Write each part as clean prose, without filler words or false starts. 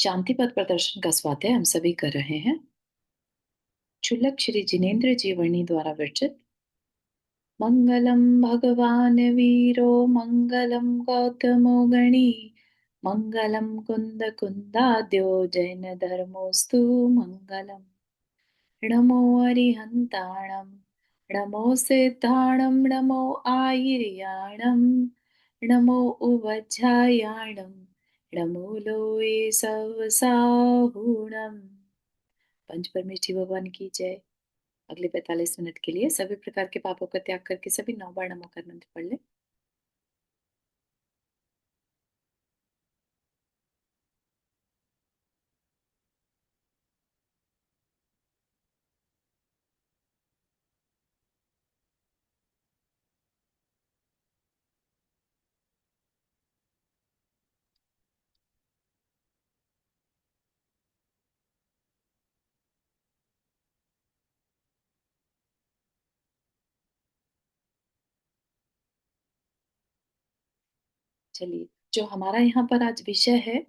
शांति पथ प्रदर्शन का स्वाध्याय हम सभी कर रहे हैं। क्षुल्लक श्री जिनेन्द्र जी वर्णी द्वारा विरचित। मंगलम भगवान वीरो मंगलम गौतमो गणी मंगलम कुंद कुंदाद्यो जैन धर्मोस्तु मंगलम। नमो अरिहंताणम नमो सिद्धाणम नमो आयर्याणम नमो उवज्झायाणम नमो लोए सवसाहुणम। पंच परमेष्ठी भगवान की जय। अगले 45 मिनट के लिए सभी प्रकार के पापों का त्याग करके सभी 9 बार नमो का मंत्र पढ़ ले। चलिए, जो हमारा यहाँ पर आज विषय है,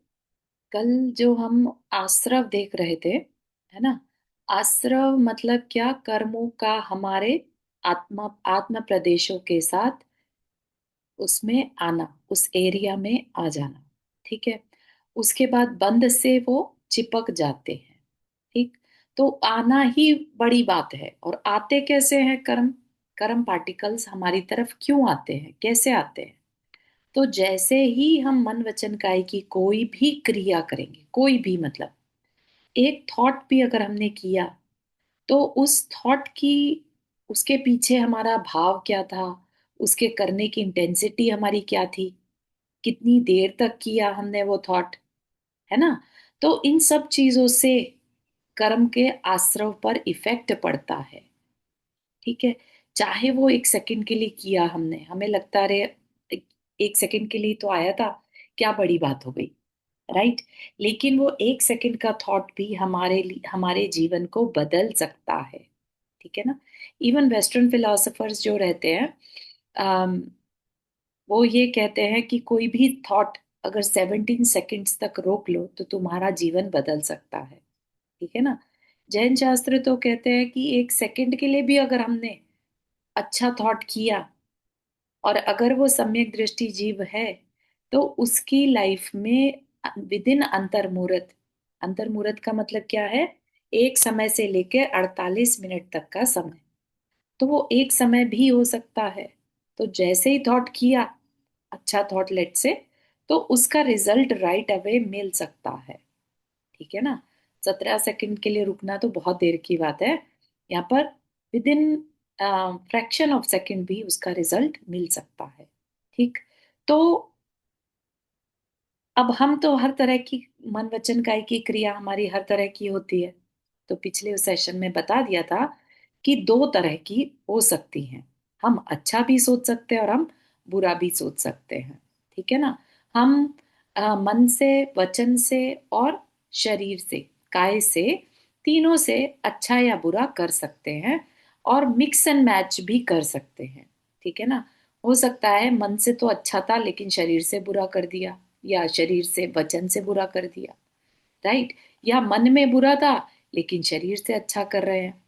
कल जो हम आश्रव देख रहे थे, है ना। आश्रव मतलब क्या? कर्मों का हमारे आत्मा आत्म प्रदेशों के साथ उसमें आना, उस एरिया में आ जाना। ठीक है। उसके बाद बंध से वो चिपक जाते हैं। ठीक। तो आना ही बड़ी बात है। और आते कैसे हैं? कर्म कर्म पार्टिकल्स हमारी तरफ क्यों आते हैं, कैसे आते हैं? तो जैसे ही हम मन वचन काया की कोई भी क्रिया करेंगे, कोई भी मतलब एक थॉट भी अगर हमने किया, तो उस थॉट की, उसके पीछे हमारा भाव क्या था, उसके करने की इंटेंसिटी हमारी क्या थी, कितनी देर तक किया हमने वो थॉट, है ना। तो इन सब चीजों से कर्म के आश्रव पर इफेक्ट पड़ता है। ठीक है। चाहे वो 1 सेकंड के लिए किया हमने, हमें लगता रहे 1 सेकंड के लिए तो आया था, क्या बड़ी बात हो गई, राइट। लेकिन वो 1 सेकंड का थॉट भी हमारे जीवन को बदल सकता है। ठीक है ना। इवन वेस्टर्न फिलोसफर्स जो रहते हैं, अम, वो ये कहते हैं कि कोई भी थॉट अगर 17 सेकंड्स तक रोक लो तो तुम्हारा जीवन बदल सकता है। ठीक है ना। जैन शास्त्र तो कहते हैं कि 1 सेकंड के लिए भी अगर हमने अच्छा थॉट किया, और अगर वो सम्यक दृष्टि जीव है, तो उसकी लाइफ में विद इन अंतर्मुहूर्त, अंतर्मुहूर्त का मतलब क्या है? एक समय से लेकर 48 मिनट तक का समय। तो वो एक समय भी हो सकता है। तो जैसे ही थॉट किया, अच्छा थॉट लेट से, तो उसका रिजल्ट राइट अवे मिल सकता है। ठीक है ना। 17 सेकंड के लिए रुकना तो बहुत देर की बात है। यहाँ पर with in fraction of second भी उसका रिजल्ट मिल सकता है। ठीक। तो अब हम तो हर तरह की मन वचन काया की क्रिया हमारी हर तरह की होती है। तो पिछले सेशन में बता दिया था कि 2 तरह की हो सकती हैं। हम अच्छा भी सोच सकते हैं और हम बुरा भी सोच सकते हैं। ठीक है ना। हम मन से, वचन से और शरीर से, काय से, तीनों से अच्छा या बुरा कर सकते हैं। और मिक्स एंड मैच भी कर सकते हैं। ठीक है ना। हो सकता है मन से तो अच्छा था लेकिन शरीर से बुरा कर दिया, या शरीर से वचन से बुरा कर दिया, राइट। या मन में बुरा था लेकिन शरीर से अच्छा कर रहे हैं।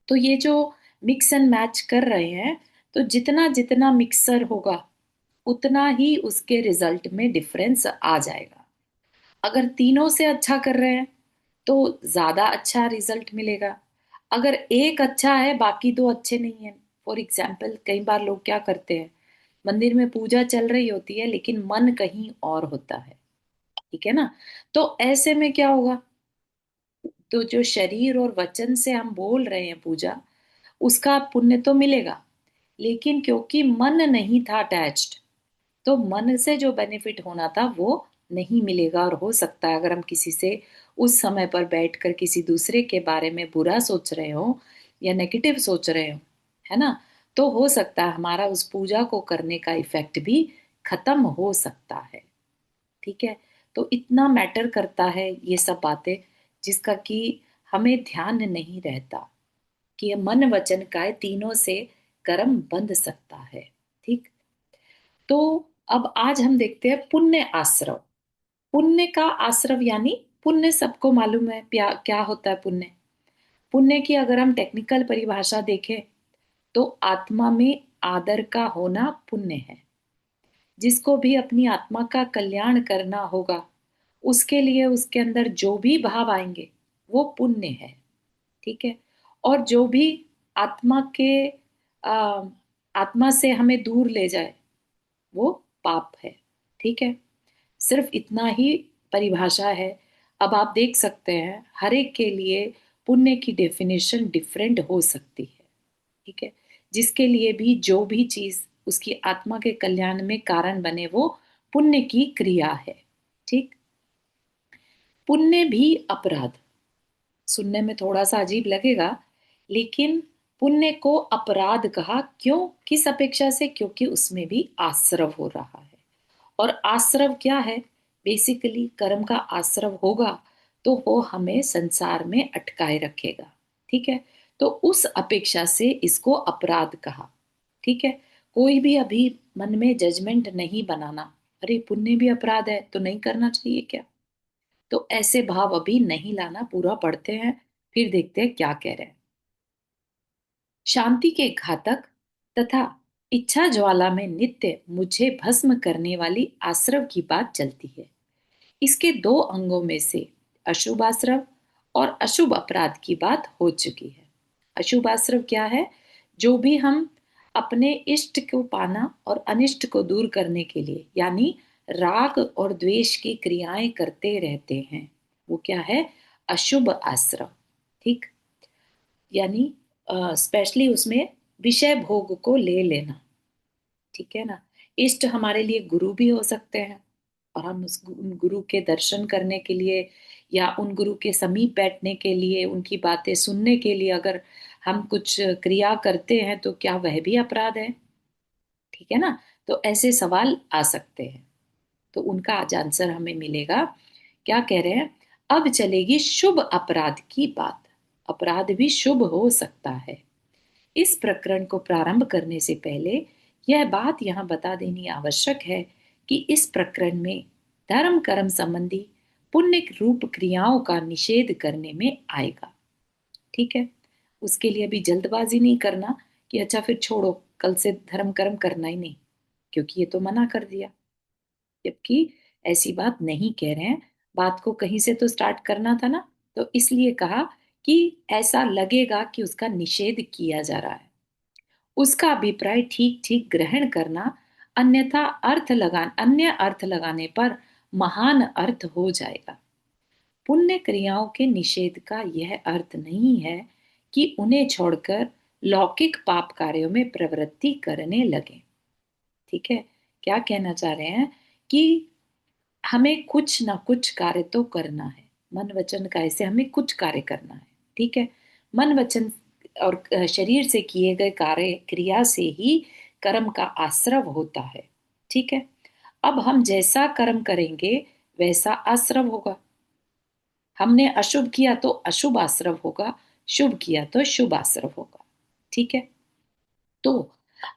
तो ये जो मिक्स एंड मैच कर रहे हैं, तो जितना जितना मिक्सर होगा उतना ही उसके रिजल्ट में डिफरेंस आ जाएगा। अगर तीनों से अच्छा कर रहे हैं तो ज्यादा अच्छा रिजल्ट मिलेगा। अगर एक अच्छा है बाकी दो अच्छे नहीं है, फॉर एग्जाम्पल कई बार लोग क्या करते हैं, मंदिर में पूजा चल रही होती है लेकिन मन कहीं और होता है। ठीक है ना। तो ऐसे में क्या होगा? तो जो शरीर और वचन से हम बोल रहे हैं पूजा, उसका पुण्य तो मिलेगा, लेकिन क्योंकि मन नहीं था अटैच्ड, तो मन से जो बेनिफिट होना था वो नहीं मिलेगा। और हो सकता है अगर हम किसी से उस समय पर बैठकर किसी दूसरे के बारे में बुरा सोच रहे हो या नेगेटिव सोच रहे हो, है ना, तो हो सकता है हमारा उस पूजा को करने का इफेक्ट भी खत्म हो सकता है। ठीक है। तो इतना मैटर करता है ये सब बातें, जिसका कि हमें ध्यान नहीं रहता कि ये मन वचन काय तीनों से कर्म बंध सकता है। ठीक। तो अब आज हम देखते हैं पुण्य आश्रव। पुण्य का आश्रव यानी पुण्य सबको मालूम है क्या होता है पुण्य। पुण्य की अगर हम टेक्निकल परिभाषा देखें तो आत्मा में आदर का होना पुण्य है। जिसको भी अपनी आत्मा का कल्याण करना होगा उसके लिए उसके अंदर जो भी भाव आएंगे वो पुण्य है। ठीक है। और जो भी आत्मा के आ, आत्मा से हमें दूर ले जाए वो पाप है। ठीक है। सिर्फ इतना ही परिभाषा है। अब आप देख सकते हैं हर एक के लिए पुण्य की डेफिनेशन डिफरेंट हो सकती है। ठीक है। जिसके लिए भी जो भी चीज उसकी आत्मा के कल्याण में कारण बने वो पुण्य की क्रिया है। ठीक। पुण्य भी अपराध सुनने में थोड़ा सा अजीब लगेगा लेकिन पुण्य को अपराध कहा क्यों किस अपेक्षा से क्योंकि उसमें भी आश्रव हो रहा है। और आश्रव क्या है। बेसिकली कर्म का आश्रव होगा तो वो हमें संसार में अटकाए रखेगा। ठीक है। तो उस अपेक्षा से इसको अपराध कहा। ठीक है। कोई भी अभी मन में जजमेंट नहीं बनाना अरे पुण्य भी अपराध है तो नहीं करना चाहिए क्या। तो ऐसे भाव अभी नहीं लाना पूरा पढ़ते हैं फिर देखते हैं क्या कह रहे हैं। शांति के घातक तथा इच्छा ज्वाला में नित्य मुझे भस्म करने वाली आश्रव की बात चलती है। इसके दो अंगों में से अशुभ आश्रव और अशुभ अपराध की बात हो चुकी है। अशुभ आश्रव क्या है। जो भी हम अपने इष्ट को पाना और अनिष्ट को दूर करने के लिए यानी राग और द्वेष की क्रियाएं करते रहते हैं वो क्या है अशुभ आश्रव। ठीक। यानी स्पेशली उसमें विषय भोग को ले लेना। ठीक है ना। इष्ट हमारे लिए गुरु भी हो सकते हैं और हम उन गुरु के दर्शन करने के लिए या उन गुरु के समीप बैठने के लिए उनकी बातें सुनने के लिए अगर हम कुछ क्रिया करते हैं तो क्या वह भी अपराध है। ठीक है ना। तो ऐसे सवाल आ सकते हैं तो उनका आज आंसर हमें मिलेगा। क्या कह रहे हैं। अब चलेगी शुभ अपराध की बात। अपराध भी शुभ हो सकता है। इस प्रकरण को प्रारंभ करने से पहले यह बात यहाँ बता देनी आवश्यक है कि इस प्रकरण में धर्म कर्म संबंधी पुण्य रूप क्रियाओं का निषेध करने में आएगा। ठीक है। उसके लिए भी जल्दबाजी नहीं करना कि अच्छा फिर छोड़ो कल से धर्म कर्म करना ही नहीं क्योंकि ये तो मना कर दिया। जबकि ऐसी बात नहीं कह रहे हैं। बात को कहीं से तो स्टार्ट करना था ना। तो इसलिए कहा कि ऐसा लगेगा कि उसका निषेध किया जा रहा है। उसका अभिप्राय ठीक ठीक ग्रहण करना अन्यथा अन्य अर्थ लगाने पर महान अर्थ हो जाएगा। पुण्य क्रियाओं के निषेध का यह अर्थ नहीं है कि उन्हें छोड़कर लौकिक पाप कार्यों में प्रवृत्ति करने लगे। ठीक है। क्या कहना चाह रहे हैं कि हमें कुछ ना कुछ कार्य तो करना है। मन वचन काय से हमें कुछ कार्य करना है। ठीक है। मन वचन और शरीर से किए गए कार्य क्रिया से ही कर्म का आश्रव होता है। ठीक है। अब हम जैसा कर्म करेंगे वैसा आश्रव होगा। हमने अशुभ किया तो अशुभ आश्रव होगा शुभ किया तो शुभ आश्रव होगा। ठीक है। तो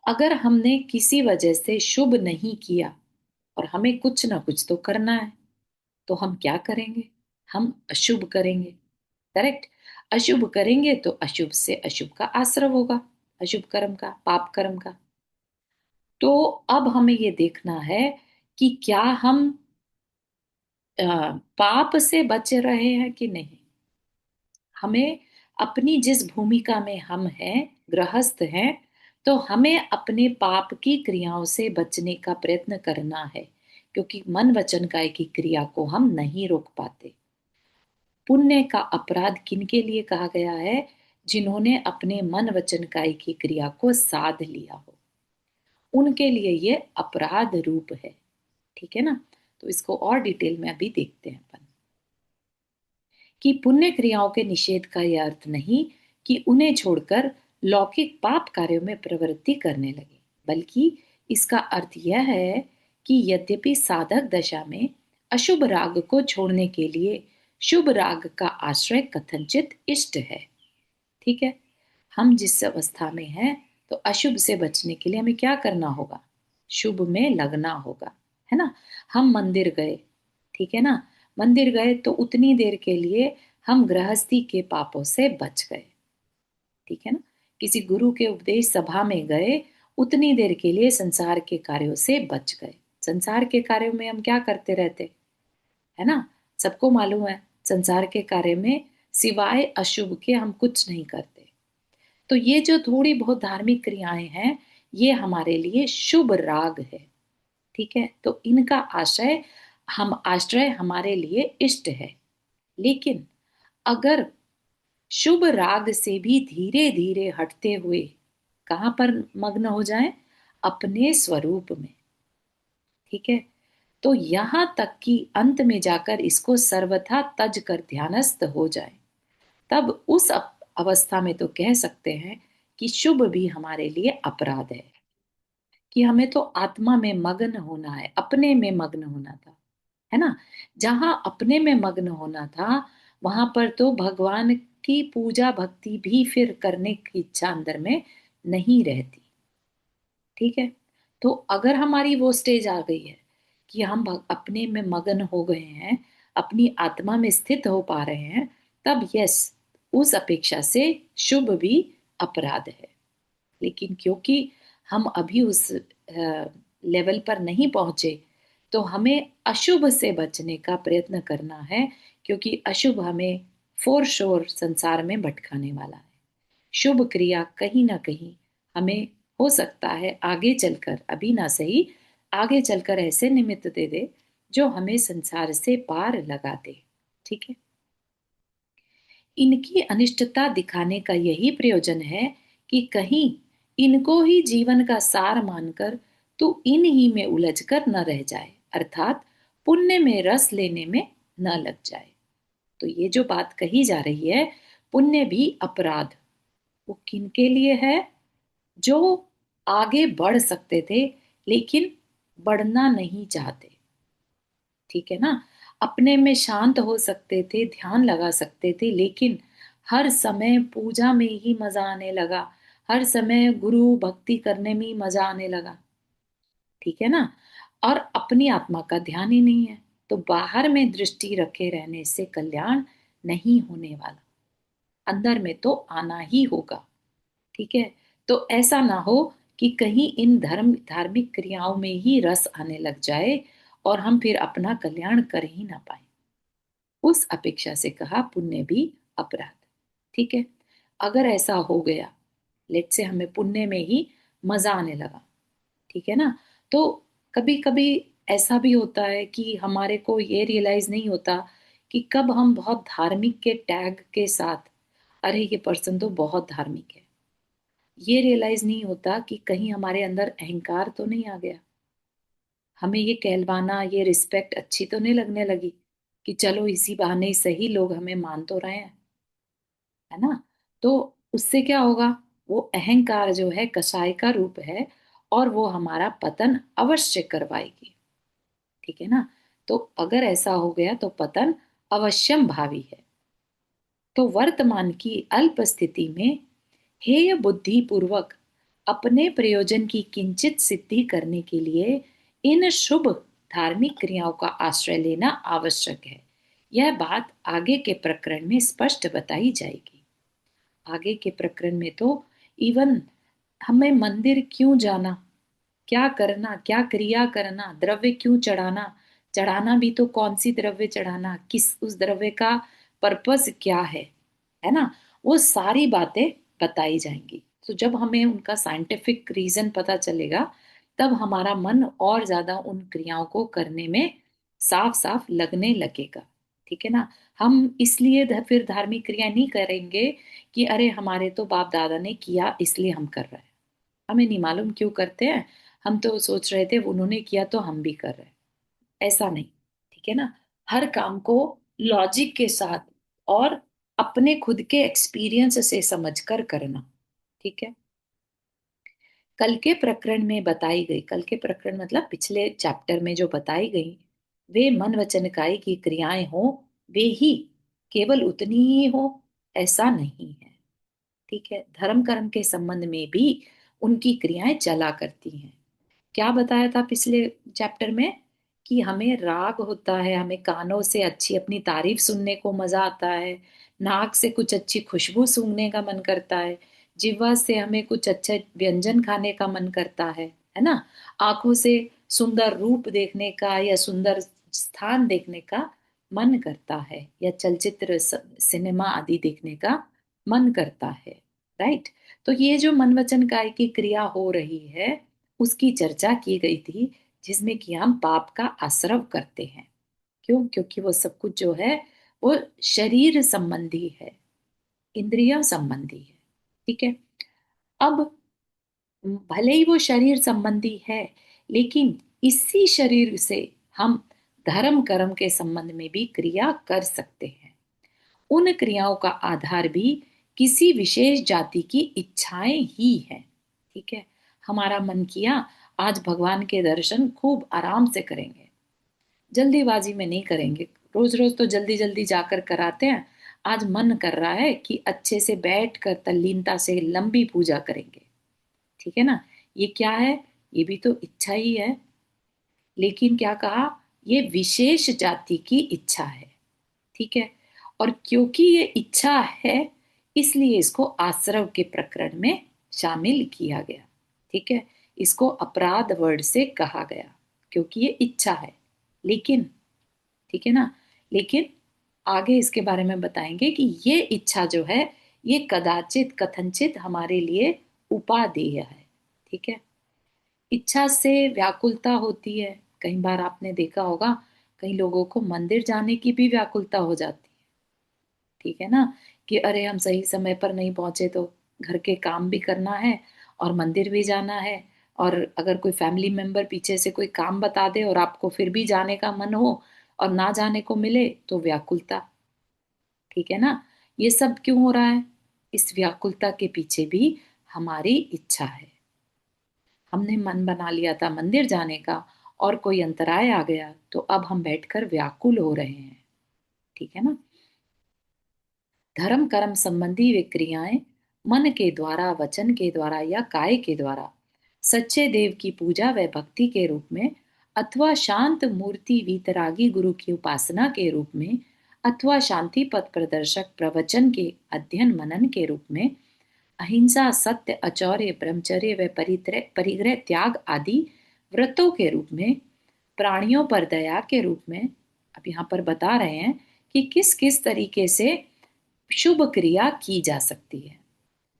अगर हमने किसी वजह से शुभ नहीं किया और हमें कुछ ना कुछ तो करना है तो हम क्या करेंगे। हम अशुभ करेंगे। करेक्ट। अशुभ करेंगे तो अशुभ से अशुभ का आश्रव होगा अशुभ कर्म का पाप कर्म का। तो अब हमें ये देखना है कि क्या हम पाप से बच रहे हैं कि नहीं। हमें अपनी जिस भूमिका में हम हैं गृहस्थ हैं तो हमें अपने पाप की क्रियाओं से बचने का प्रयत्न करना है क्योंकि मन वचन काय की क्रिया को हम नहीं रोक पाते। पुण्य का अपराध किनके लिए कहा गया है। जिन्होंने अपने मन वचन काय की क्रिया को साध लिया हो उनके लिए ये अपराध रूप है। ठीक है ना। तो इसको और डिटेल में अभी देखते हैं अपन कि पुण्य क्रियाओं के निषेध का यह अर्थ नहीं कि उन्हें छोड़कर लौकिक पाप कार्यों में प्रवृत्ति करने लगे बल्कि इसका अर्थ यह है कि यद्यपि साधक दशा में अशुभ राग को छोड़ने के लिए शुभ राग का आश्रय कथनचित इष्ट है। ठीक है। हम जिस अवस्था में हैं तो अशुभ से बचने के लिए हमें क्या करना होगा शुभ में लगना होगा। है ना। हम मंदिर गए। ठीक है ना। मंदिर गए तो उतनी देर के लिए हम गृहस्थी के पापों से बच गए, ठीक है ना। किसी गुरु के उपदेश सभा में गए, उतनी देर के लिए संसार के कार्यों से बच गए। संसार के कार्यों में हम क्या करते रहते, है ना, सबको मालूम है। संसार के कार्य में सिवाय अशुभ के हम कुछ नहीं करते। तो ये जो थोड़ी बहुत धार्मिक क्रियाएं हैं, ये हमारे लिए शुभ राग है, ठीक है। तो इनका आश्रय हमारे लिए इष्ट है। लेकिन अगर शुभ राग से भी धीरे धीरे हटते हुए कहां पर मग्न हो जाएं, अपने स्वरूप में, ठीक है। तो यहां तक कि अंत में जाकर इसको सर्वथा तज कर ध्यानस्थ हो जाए, तब उस अवस्था में तो कह सकते हैं कि शुभ भी हमारे लिए अपराध है। कि हमें तो आत्मा में मग्न होना है, अपने में मग्न होना था, है ना। जहां अपने में मग्न होना था, वहां पर तो भगवान की पूजा भक्ति भी फिर करने की इच्छा अंदर में नहीं रहती, ठीक है। तो अगर हमारी वो स्टेज आ गई है कि हम अपने में मग्न हो गए हैं, अपनी आत्मा में स्थित हो पा रहे हैं, तब यस, उस अपेक्षा से शुभ भी अपराध है। लेकिन क्योंकि हम अभी उस लेवल पर नहीं पहुंचे, तो हमें अशुभ से बचने का प्रयत्न करना है, क्योंकि अशुभ हमें फोर श्योर संसार में भटकाने वाला है। शुभ क्रिया कहीं ना कहीं हमें, हो सकता है आगे चलकर, अभी ना सही, आगे चलकर ऐसे निमित्त दे दे जो हमें संसार से पार लगा दे, ठीक है। इनकी अनिष्टता दिखाने का यही प्रयोजन है कि कहीं इनको ही जीवन का सार मानकर तू इन ही में उलझकर न रह जाए, अर्थात पुण्य में रस लेने में न लग जाए। तो ये जो बात कही जा रही है, पुण्य भी अपराध, वो किनके लिए है? जो आगे बढ़ सकते थे लेकिन बढ़ना नहीं चाहते, ठीक है ना। अपने में शांत हो सकते थे, ध्यान लगा सकते थे, लेकिन हर समय पूजा में ही मजा आने लगा, हर समय गुरु भक्ति करने में ही मजा आने लगा, ठीक है ना। और अपनी आत्मा का ध्यान ही नहीं है, तो बाहर में दृष्टि रखे रहने से कल्याण नहीं होने वाला, अंदर में तो आना ही होगा, ठीक है। तो ऐसा ना हो कि कहीं इन धार्मिक क्रियाओं में ही रस आने लग जाए और हम फिर अपना कल्याण कर ही ना पाए। उस अपेक्षा से कहा पुण्य भी अपराध, ठीक है। अगर ऐसा हो गया, लेट से हमें पुण्य में ही मजा आने लगा, ठीक है ना। तो कभी कभी ऐसा भी होता है कि हमारे को ये रियलाइज नहीं होता कि कब हम बहुत धार्मिक के टैग के साथ, अरे ये पर्सन तो बहुत धार्मिक है, ये रियलाइज नहीं होता कि कहीं हमारे अंदर अहंकार तो नहीं आ गया, हमें ये कहलवाना, ये रिस्पेक्ट अच्छी तो नहीं लगने लगी कि चलो इसी बहाने सही लोग हमें मान तो रहे हैं, है ना। तो उससे क्या होगा, वो अहंकार जो है कसाय का रूप है, और वो हमारा पतन अवश्य करवाएगी, ठीक है ना। तो अगर ऐसा हो गया तो पतन अवश्यम भावी है। तो वर्तमान की अल्प स्थिति में हेय बुद्धि पूर्वक अपने प्रयोजन की किंचित सिद्धि करने के लिए इन शुभ धार्मिक क्रियाओं का आश्रय लेना आवश्यक है। यह बात आगे के प्रकरण में स्पष्ट बताई जाएगी। आगे के प्रकरण में तो इवन हमें मंदिर क्यों जाना, क्या करना, क्या क्रिया करना, द्रव्य क्यों चढ़ाना, चढ़ाना भी तो कौन सी द्रव्य चढ़ाना, किस उस द्रव्य का पर्पस क्या है ना, वो सारी बातें बताई जाएंगी। तो जब हमें उनका साइंटिफिक रीजन पता चलेगा, तब हमारा मन और ज्यादा उन क्रियाओं को करने में साफ साफ लगने लगेगा, ठीक है ना। हम इसलिए फिर धार्मिक क्रिया नहीं करेंगे कि अरे हमारे तो बाप दादा ने किया इसलिए हम कर रहे हैं, हमें नहीं मालूम क्यों करते हैं, हम तो सोच रहे थे उन्होंने किया तो हम भी कर रहे हैं। ऐसा नहीं, ठीक है ना। हर काम को लॉजिक के साथ और अपने खुद के एक्सपीरियंस से समझकर करना, ठीक है। कल के प्रकरण में बताई गई, कल के प्रकरण मतलब पिछले चैप्टर में जो बताई गई, वे मन वचन काई की क्रियाएं हो, वे ही केवल उतनी ही हो, ऐसा नहीं है, ठीक है। धर्म कर्म के संबंध में भी उनकी क्रियाएं चला करती हैं। क्या बताया था पिछले चैप्टर में कि हमें राग होता है, हमें कानों से अच्छी अपनी तारीफ सुनने को मजा आता है, नाक से कुछ अच्छी खुशबू सूंघने का मन करता है, जिह्वा से हमें कुछ अच्छे व्यंजन खाने का मन करता है ना, आंखों से सुंदर रूप देखने का या सुंदर स्थान देखने का मन करता है, या चलचित्र सिनेमा आदि देखने का मन करता है। राइट। तो ये जो मन वचन काय की क्रिया हो रही है, उसकी चर्चा की गई थी, जिसमें कि हम पाप का आश्रव करते हैं। क्यों? क्योंकि वो सब कुछ जो है वो शरीर संबंधी है, इंद्रिय संबंधी है। ठीक है। अब भले ही वो शरीर संबंधी है, लेकिन इसी शरीर से हम धर्म कर्म के संबंध में भी क्रिया कर सकते हैं। उन क्रियाओं का आधार भी किसी विशेष जाति की इच्छाएं ही है। ठीक है। हमारा मन किया आज भगवान के दर्शन खूब आराम से करेंगे, जल्दीबाजी में नहीं करेंगे। रोज रोज तो जल्दी जल्दी जाकर कराते हैं। आज मन कर रहा है कि अच्छे से बैठ कर तल्लीनता से लंबी पूजा करेंगे। ठीक है ना। ये क्या है? ये भी तो इच्छा ही है। लेकिन क्या कहा? ये विशेष जाति की इच्छा है। ठीक है। और क्योंकि ये इच्छा है, इसलिए इसको आश्रव के प्रकरण में शामिल किया गया। ठीक है। इसको अपराध वर्ड से कहा गया, क्योंकि ये इच्छा है। लेकिन, ठीक है ना, लेकिन आगे इसके बारे में बताएंगे कि ये इच्छा जो है, ये कदाचित कथनचित हमारे लिए उपादेय है। ठीक है। इच्छा से व्याकुलता होती है। कई बार आपने देखा होगा, कई लोगों को मंदिर जाने की भी व्याकुलता हो जाती है। ठीक है ना, कि अरे हम सही समय पर नहीं पहुंचे तो घर के काम भी करना है और मंदिर भी जाना है। और अगर कोई फैमिली मेंबर पीछे से कोई काम बता दे और आपको फिर भी जाने का मन हो और ना जाने को मिले, तो व्याकुलता। ठीक है ना। ये सब क्यों हो रहा है? इस व्याकुलता के पीछे भी हमारी इच्छा है। हमने मन बना लिया था मंदिर जाने का, और कोई अंतराय आ गया, तो अब हम बैठकर व्याकुल हो रहे हैं। ठीक है ना। धर्म कर्म संबंधी वे क्रियाएं मन के द्वारा, वचन के द्वारा या काय के द्वारा सच्चे देव की पूजा व भक्ति के रूप में, अथवा शांत मूर्ति वीतरागी गुरु की उपासना के रूप में, अथवा शांति पथ प्रदर्शक प्रवचन के अध्ययन मनन के रूप में, अहिंसा सत्य अचौर्य ब्रह्मचर्य व परिग्रह त्याग आदि व्रतों के रूप में, प्राणियों पर दया के रूप में। अब यहाँ पर बता रहे हैं कि किस किस तरीके से शुभ क्रिया की जा सकती है।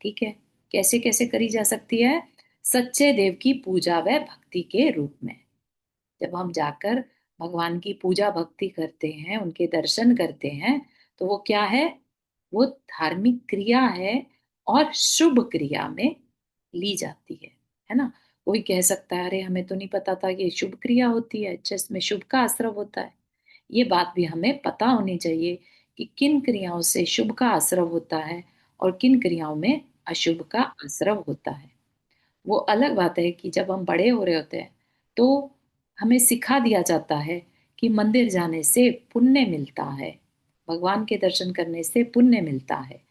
ठीक है। कैसे कैसे करी जा सकती है? सच्चे देव की पूजा व भक्ति के रूप में। जब हम जाकर भगवान की पूजा भक्ति करते हैं, उनके दर्शन करते हैं, तो वो क्या है? वो धार्मिक क्रिया है और शुभ क्रिया में ली जाती है ना। कोई कह सकता है अरे हमें तो नहीं पता था ये शुभ क्रिया होती है, जिसमें शुभ का आश्रव होता है। ये बात भी हमें पता होनी चाहिए कि किन क्रियाओं से शुभ का आश्रव होता है और किन क्रियाओं में अशुभ का आश्रव होता है। वो अलग बात है कि जब हम बड़े हो रहे होते हैं, तो हमें सिखा दिया जाता है कि मंदिर जाने से पुण्य मिलता है, भगवान के दर्शन करने से पुण्य मिलता है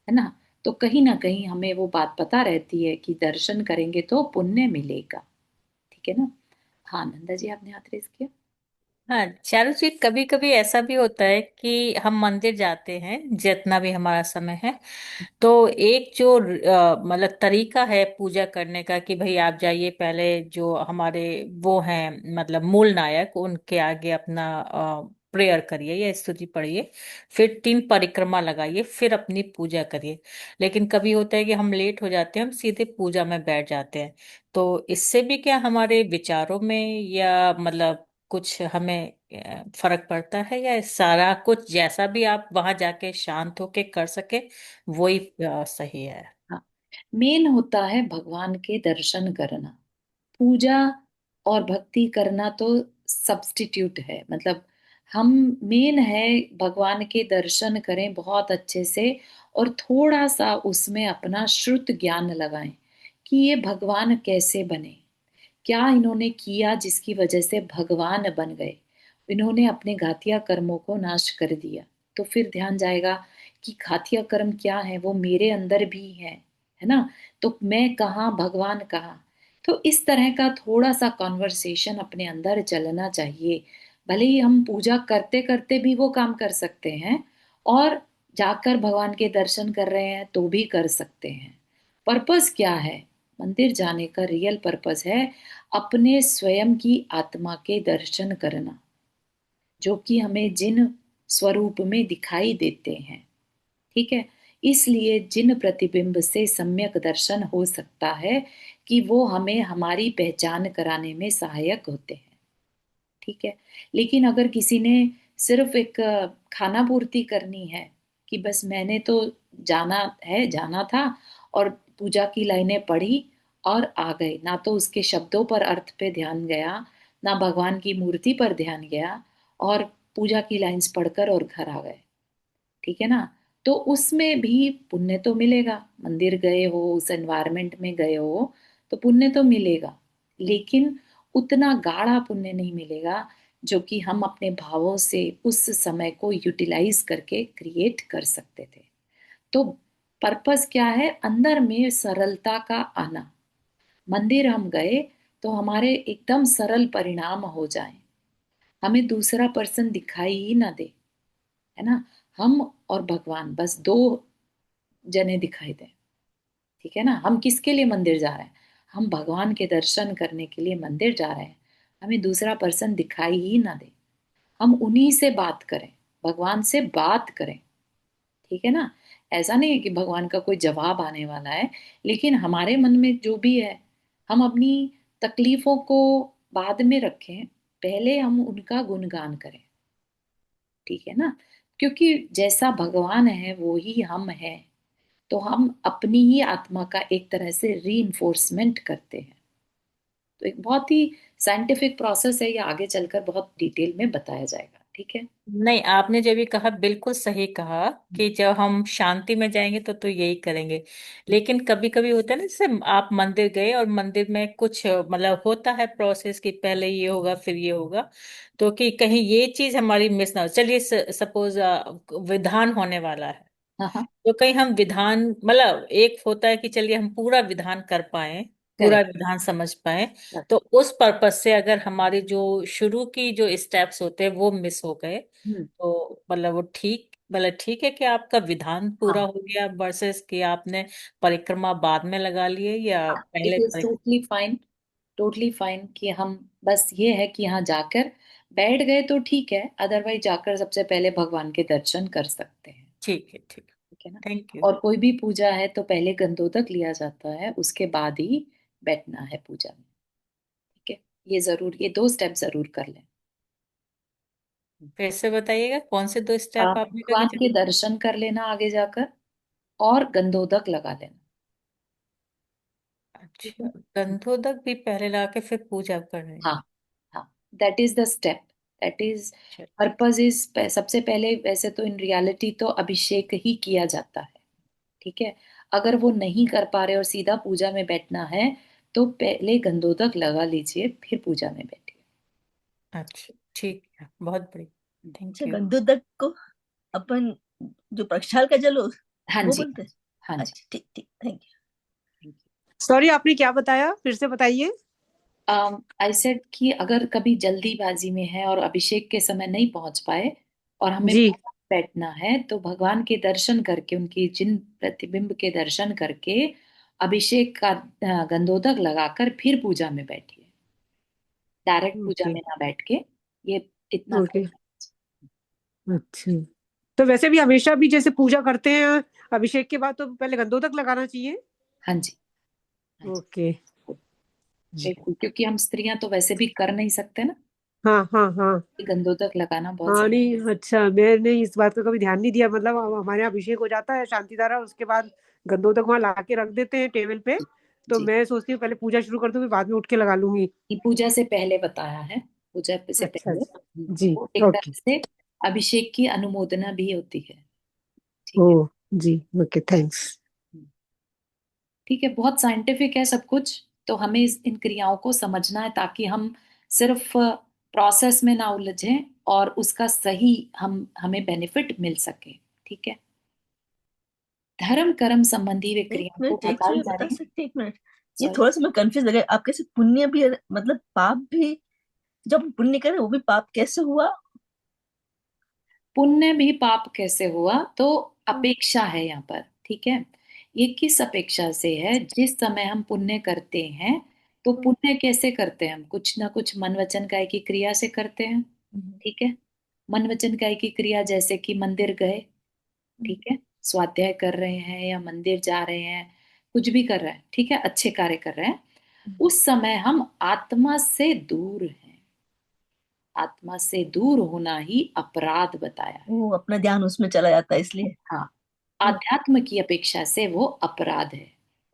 ना। तो कहीं ना कहीं हमें वो बात पता रहती है कि दर्शन करेंगे तो पुण्य मिलेगा। ठीक है ना। हाँ नंदा जी, आपने हाथ रेस किया। हाँ चारू जी, कभी कभी ऐसा भी होता है कि हम मंदिर जाते हैं जितना भी हमारा समय है। तो एक जो मतलब तरीका है पूजा करने का कि भाई आप जाइए पहले जो हमारे वो हैं मतलब मूल नायक उनके आगे अपना प्रेयर करिए या स्तुति पढ़िए, फिर 3 परिक्रमा लगाइए, फिर अपनी पूजा करिए। लेकिन कभी होता है कि हम लेट हो जाते हैं, हम सीधे पूजा में बैठ जाते हैं। तो इससे भी क्या हमारे विचारों में या मतलब कुछ हमें फर्क पड़ता है, या सारा कुछ जैसा भी आप वहां जाके शांत होके कर सके वही सही है? हाँ, मेन होता है भगवान के दर्शन करना। पूजा और भक्ति करना तो सब्स्टिट्यूट है। मतलब हम, मेन है भगवान के दर्शन करें बहुत अच्छे से, और थोड़ा सा उसमें अपना श्रुत ज्ञान लगाएं कि ये भगवान कैसे बने, क्या इन्होंने किया जिसकी वजह से भगवान बन गए। इन्होंने अपने घातिया कर्मों को नाश कर दिया, तो फिर ध्यान जाएगा कि घातिया कर्म क्या है, वो मेरे अंदर भी है ना। तो मैं कहाँ, भगवान कहाँ। तो इस तरह का थोड़ा सा कॉन्वर्सेशन अपने अंदर चलना चाहिए। भले ही हम पूजा करते करते भी वो काम कर सकते हैं, और जाकर भगवान के दर्शन कर रहे हैं तो भी कर सकते हैं। पर्पस क्या है? मंदिर जाने का रियल पर्पस है अपने स्वयं की आत्मा के दर्शन करना, जो कि हमें जिन स्वरूप में दिखाई देते हैं। ठीक है। इसलिए जिन प्रतिबिंब से सम्यक दर्शन हो सकता है कि वो हमें हमारी पहचान कराने में सहायक होते हैं। ठीक है। लेकिन अगर किसी ने सिर्फ एक खाना पूर्ति करनी है कि बस मैंने तो जाना था और पूजा की लाइनें पढ़ी और आ गए, ना तो उसके शब्दों पर अर्थ पे ध्यान गया, ना भगवान की मूर्ति पर ध्यान गया, और पूजा की लाइंस पढ़कर और घर आ गए, ठीक है ना, तो उसमें भी पुण्य तो मिलेगा। मंदिर गए हो, उस एनवायरनमेंट में गए हो, तो पुण्य तो मिलेगा, लेकिन उतना गाढ़ा पुण्य नहीं मिलेगा जो कि हम अपने भावों से उस समय को यूटिलाइज करके क्रिएट कर सकते थे। तो पर्पस क्या है? अंदर में सरलता का आना। मंदिर हम गए तो हमारे एकदम सरल परिणाम हो जाए, हमें दूसरा पर्सन दिखाई ही ना दे, है ना, हम और भगवान बस दो जने दिखाई दें। ठीक है ना, हम किसके लिए मंदिर जा रहे हैं? हम भगवान के दर्शन करने के लिए मंदिर जा रहे हैं। हमें दूसरा पर्सन दिखाई ही ना दे, हम उन्हीं से बात करें, भगवान से बात करें। ठीक है ना। ऐसा नहीं है कि भगवान का कोई जवाब आने वाला है, लेकिन हमारे मन में जो भी है, हम अपनी तकलीफों को बाद में रखें, पहले हम उनका गुणगान करें। ठीक है ना, क्योंकि जैसा भगवान है वो ही हम हैं, तो हम अपनी ही आत्मा का एक तरह से री करते हैं। तो एक बहुत ही साइंटिफिक प्रोसेस है, ये आगे चलकर बहुत डिटेल में बताया जाएगा। ठीक है। नहीं, आपने जो भी कहा बिल्कुल सही कहा कि जब हम शांति में जाएंगे तो यही करेंगे। लेकिन कभी कभी होता है ना, जैसे आप मंदिर गए और मंदिर में कुछ मतलब होता है प्रोसेस कि पहले ये होगा फिर ये होगा, तो कि कहीं ये चीज हमारी मिस ना हो। चलिए सपोज विधान होने वाला है, हाँ हाँ। तो कहीं हम विधान मतलब एक होता है कि चलिए हम पूरा विधान कर पाए, पूरा करेक्ट। विधान समझ पाए। तो उस पर्पज से अगर हमारे जो शुरू की जो स्टेप्स होते हैं वो मिस हो गए, हम्म। तो मतलब वो ठीक है कि आपका विधान पूरा हाँ हो गया वर्सेस कि आपने परिक्रमा बाद में लगा लिए या हाँ, इट पहले is totally fine. Totally fine कि हम, बस ये है कि यहाँ जाकर बैठ गए तो ठीक है, अदरवाइज जाकर सबसे पहले भगवान के दर्शन कर सकते हैं। ठीक है, ठीक। ठीक है ना। Thank you. और कोई भी पूजा है तो पहले गंधोदक लिया जाता है, उसके बाद ही बैठना है पूजा में। ठीक है। ये जरूर, ये दो स्टेप जरूर कर लें। फिर से बताइएगा कौन से दो स्टेप आपने कहा कि भगवान के चलिए। दर्शन कर लेना आगे जाकर, और गंधोदक लगा लेना। ठीक अच्छा, है। गंधोदक भी पहले ला के फिर पूजा कर रहे हाँ हैं। हाँ, that is the step, that is अच्छा। Purpose is. सबसे पहले वैसे तो इन रियलिटी तो अभिषेक ही किया जाता है। ठीक है। अगर वो नहीं कर पा रहे और सीधा पूजा में बैठना है, तो पहले गंधोदक लगा लीजिए, फिर पूजा में बैठिए। अच्छा, ठीक है, बहुत बढ़िया, अच्छा, थैंक यू। गंधोदक को अपन जो प्रक्षाल का जल हो हाँ वो जी, बोलते हाँ हैं। जी, हाँ जी। अच्छा, ठीक ठीक, थैंक थैंक सॉरी, आपने क्या बताया? फिर से बताइए। यू। आई सेड कि अगर कभी जल्दीबाजी में है और अभिषेक के समय नहीं पहुंच पाए, और हमें जी। बैठना है, तो भगवान के दर्शन करके, उनकी जिन प्रतिबिंब के दर्शन करके, अभिषेक का गंधोदक लगाकर फिर पूजा में बैठिए। डायरेक्ट पूजा ओके। में ना बैठ के, ये इतना ओके। कर। अच्छा, तो वैसे भी हमेशा भी जैसे पूजा करते हैं अभिषेक के बाद, तो पहले गंधोदक लगाना चाहिए। हाँ जी, हाँ जी। ओके। बिल्कुल, क्योंकि हम स्त्रियां तो वैसे भी कर नहीं सकते ना, हाँ हाँ हाँ। गंधोदक लगाना बहुत हाँ, जरूरी। नहीं, अच्छा, मैंने इस बात का कभी ध्यान नहीं दिया। मतलब हमारे यहाँ अभिषेक हो जाता है शांति धारा, उसके बाद गंधोदक वहां ला के रख देते हैं टेबल पे। तो जी, मैं सोचती हूँ पहले पूजा शुरू कर दूं, फिर बाद में उठ के लगा लूंगी। ये पूजा से पहले बताया है, पूजा से अच्छा पहले। अच्छा। जी। वो एक ओके। तरह से अभिषेक की अनुमोदना भी होती है। ओ। ठीक है। जी। Okay, thanks. ठीक है, बहुत साइंटिफिक है सब कुछ। तो हमें इन क्रियाओं को समझना है, ताकि हम सिर्फ प्रोसेस में ना उलझें, और उसका सही हमें बेनिफिट मिल सके। ठीक है। धर्म कर्म संबंधी वे यू। एक क्रियाओं को मिनट, एक बताई मिनट जा बता रही। सकते, एक मिनट। ये सॉरी, थोड़ा सा मैं कंफ्यूज लगा, आप कैसे पुण्य भी मतलब पाप भी, जब हम पुण्य करें वो भी पाप कैसे हुआ? पुण्य भी पाप कैसे हुआ? तो हम्म, अपेक्षा है यहाँ पर, ठीक है। ये किस अपेक्षा से है? जिस समय हम पुण्य करते हैं, तो हम्म, पुण्य कैसे करते हैं? हम कुछ ना कुछ मन वचन काय की क्रिया से करते हैं, हम्म, ठीक है। मन वचन काय की क्रिया, जैसे कि मंदिर गए, हम्म, ठीक है, स्वाध्याय कर रहे हैं या मंदिर जा रहे हैं, कुछ भी कर रहे हैं, ठीक है, अच्छे कार्य कर रहे हैं, हम्म। उस समय हम आत्मा से दूर हैं। आत्मा से दूर होना ही अपराध बताया है। वो अपना ध्यान उसमें चला जाता है इसलिए। हाँ, आध्यात्म की अपेक्षा से वो अपराध है,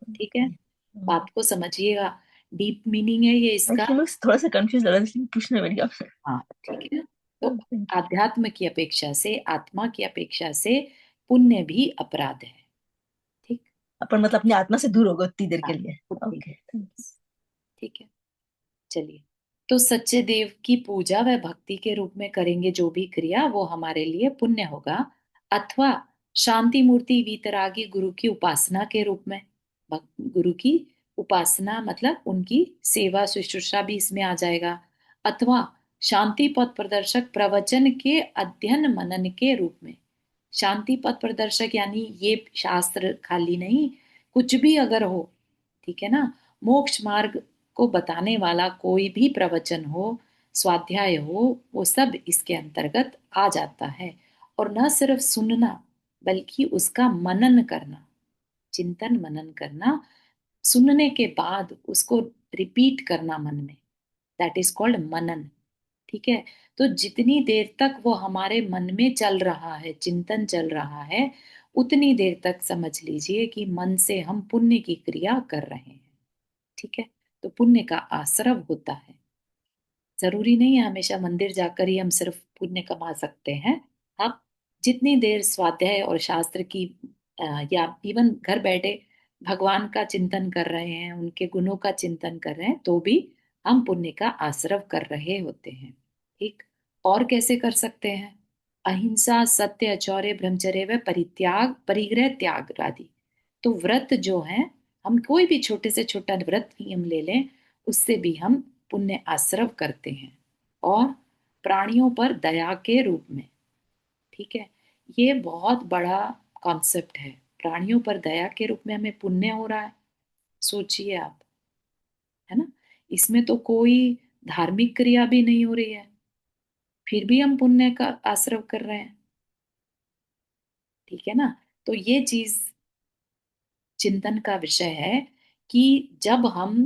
ठीक है। बात को समझिएगा, डीप मीनिंग है ये इसका। एक्चुअली मैं थोड़ा सा कंफ्यूज लगा इसलिए पूछने बैठ गया आपसे। हाँ, ठीक है। तो थैंक यू। आध्यात्म की अपेक्षा से, आत्मा की अपेक्षा से पुण्य भी अपराध है, ठीक। अपन मतलब अपनी आत्मा से दूर हो गए उतनी देर हाँ, के लिए। उतनी ओके। देर, ठीक है। चलिए, तो सच्चे देव की पूजा व भक्ति के रूप में करेंगे जो भी क्रिया, वो हमारे लिए पुण्य होगा। अथवा शांति मूर्ति वीतरागी गुरु की उपासना के रूप में, गुरु की उपासना मतलब उनकी सेवा शुश्रूषा भी इसमें आ जाएगा। अथवा शांति पथ प्रदर्शक प्रवचन के अध्ययन मनन के रूप में। शांति पथ प्रदर्शक यानी ये शास्त्र खाली नहीं, कुछ भी अगर हो, ठीक है ना, मोक्ष मार्ग को बताने वाला कोई भी प्रवचन हो, स्वाध्याय हो, वो सब इसके अंतर्गत आ जाता है। और न सिर्फ सुनना, बल्कि उसका मनन करना, चिंतन मनन करना, सुनने के बाद उसको रिपीट करना मन में, दैट इज कॉल्ड मनन, ठीक है। तो जितनी देर तक वो हमारे मन में चल रहा है, चिंतन चल रहा है, उतनी देर तक समझ लीजिए कि मन से हम पुण्य की क्रिया कर रहे हैं, ठीक है। तो पुण्य का आश्रव होता है। जरूरी नहीं है हमेशा मंदिर जाकर ही हम सिर्फ पुण्य कमा सकते हैं। आप जितनी देर स्वाध्याय और शास्त्र की या इवन घर बैठे भगवान का चिंतन कर रहे हैं, उनके गुणों का चिंतन कर रहे हैं, तो भी हम पुण्य का आश्रव कर रहे होते हैं, ठीक। और कैसे कर सकते हैं? अहिंसा, सत्य, अचौर्य, ब्रह्मचर्य व परित्याग, परिग्रह त्याग आदि। तो व्रत जो है, हम कोई भी छोटे से छोटा व्रत नियम ले लें, उससे भी हम पुण्य आश्रव करते हैं। और प्राणियों पर दया के रूप में, ठीक है, ये बहुत बड़ा कॉन्सेप्ट है। प्राणियों पर दया के रूप में हमें पुण्य हो रहा है, सोचिए आप, है ना। इसमें तो कोई धार्मिक क्रिया भी नहीं हो रही है, फिर भी हम पुण्य का आश्रव कर रहे हैं, ठीक है ना। तो ये चीज चिंतन का विषय है कि जब हम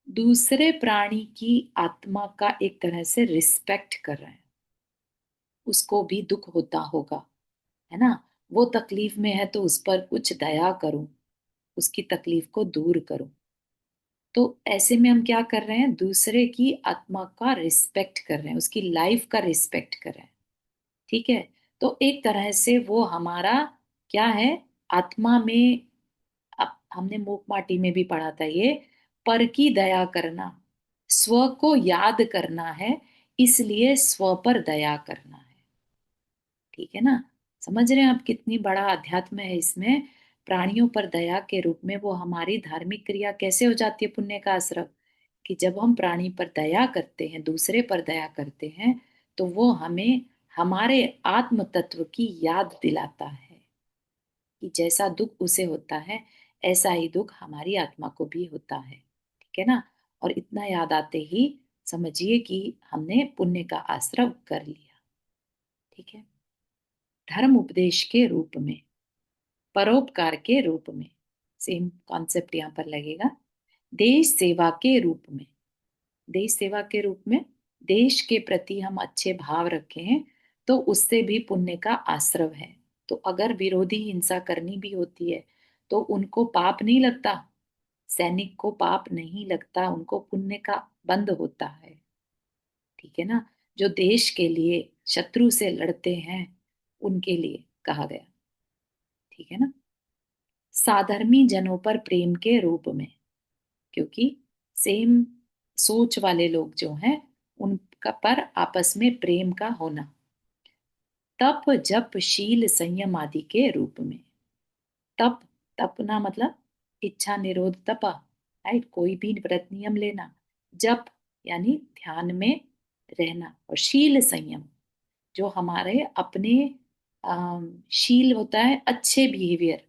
दूसरे प्राणी की आत्मा का एक तरह से रिस्पेक्ट कर रहे हैं, उसको भी दुख होता होगा, है ना, वो तकलीफ में है, तो उस पर कुछ दया करूं, उसकी तकलीफ को दूर करूं। तो ऐसे में हम क्या कर रहे हैं? दूसरे की आत्मा का रिस्पेक्ट कर रहे हैं, उसकी लाइफ का रिस्पेक्ट कर रहे हैं, ठीक है। तो एक तरह से वो हमारा क्या है? आत्मा में, अब हमने मूक माटी में भी पढ़ा था ये, पर की दया करना, स्व को याद करना है, इसलिए स्व पर दया करना है, ठीक है ना। समझ रहे हैं आप कितनी बड़ा अध्यात्म है इसमें? प्राणियों पर दया के रूप में वो हमारी धार्मिक क्रिया कैसे हो जाती है पुण्य का आश्रव, कि जब हम प्राणी पर दया करते हैं, दूसरे पर दया करते हैं, तो वो हमें हमारे आत्म तत्व की याद दिलाता है कि जैसा दुख उसे होता है, ऐसा ही दुख हमारी आत्मा को भी होता है, ठीक है ना। और इतना याद आते ही समझिए कि हमने पुण्य का आश्रव कर लिया, ठीक है। धर्म उपदेश के रूप में, परोपकार के रूप में, सेम कॉन्सेप्ट यहाँ पर लगेगा। देश सेवा के रूप में, देश सेवा के रूप में, देश के प्रति हम अच्छे भाव रखें, तो उससे भी पुण्य का आश्रव है। तो अगर विरोधी हिंसा करनी भी होती है, तो उनको पाप नहीं लगता, सैनिक को पाप नहीं लगता, उनको पुण्य का बंध होता है, ठीक है ना। जो देश के लिए शत्रु से लड़ते हैं, उनके लिए कहा गया, ठीक है ना। साधर्मी जनों पर प्रेम के रूप में, क्योंकि सेम सोच वाले लोग जो हैं, उनका पर आपस में प्रेम का होना। तप जप शील संयम आदि के रूप में। तप, तपना मतलब इच्छा निरोध तपा, राइट। कोई भी व्रत नियम लेना, जप यानी ध्यान में रहना, और शील संयम जो हमारे अपने शील होता है, अच्छे बिहेवियर,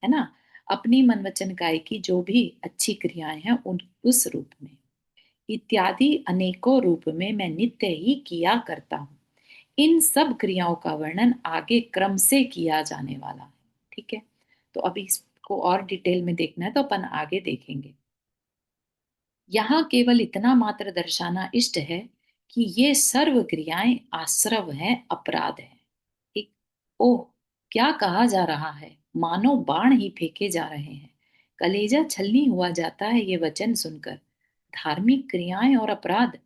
है ना, अपनी मन वचन काया की जो भी अच्छी क्रियाएं हैं उन उस रूप में, इत्यादि अनेकों रूप में मैं नित्य ही किया करता हूँ। इन सब क्रियाओं का वर्णन आगे क्रम से किया जाने वाला है। ठीक है, तो अभी इसको और डिटेल में देखना है तो अपन आगे देखेंगे। यहाँ केवल इतना मात्र दर्शाना इष्ट है कि ये सर्व क्रियाएं आश्रव हैं, अपराध है। एक, ओह, क्या कहा जा रहा है, मानो बाण ही फेंके जा रहे हैं। कलेजा छलनी हुआ जाता है ये वचन सुनकर। धार्मिक क्रियाएं और अपराध,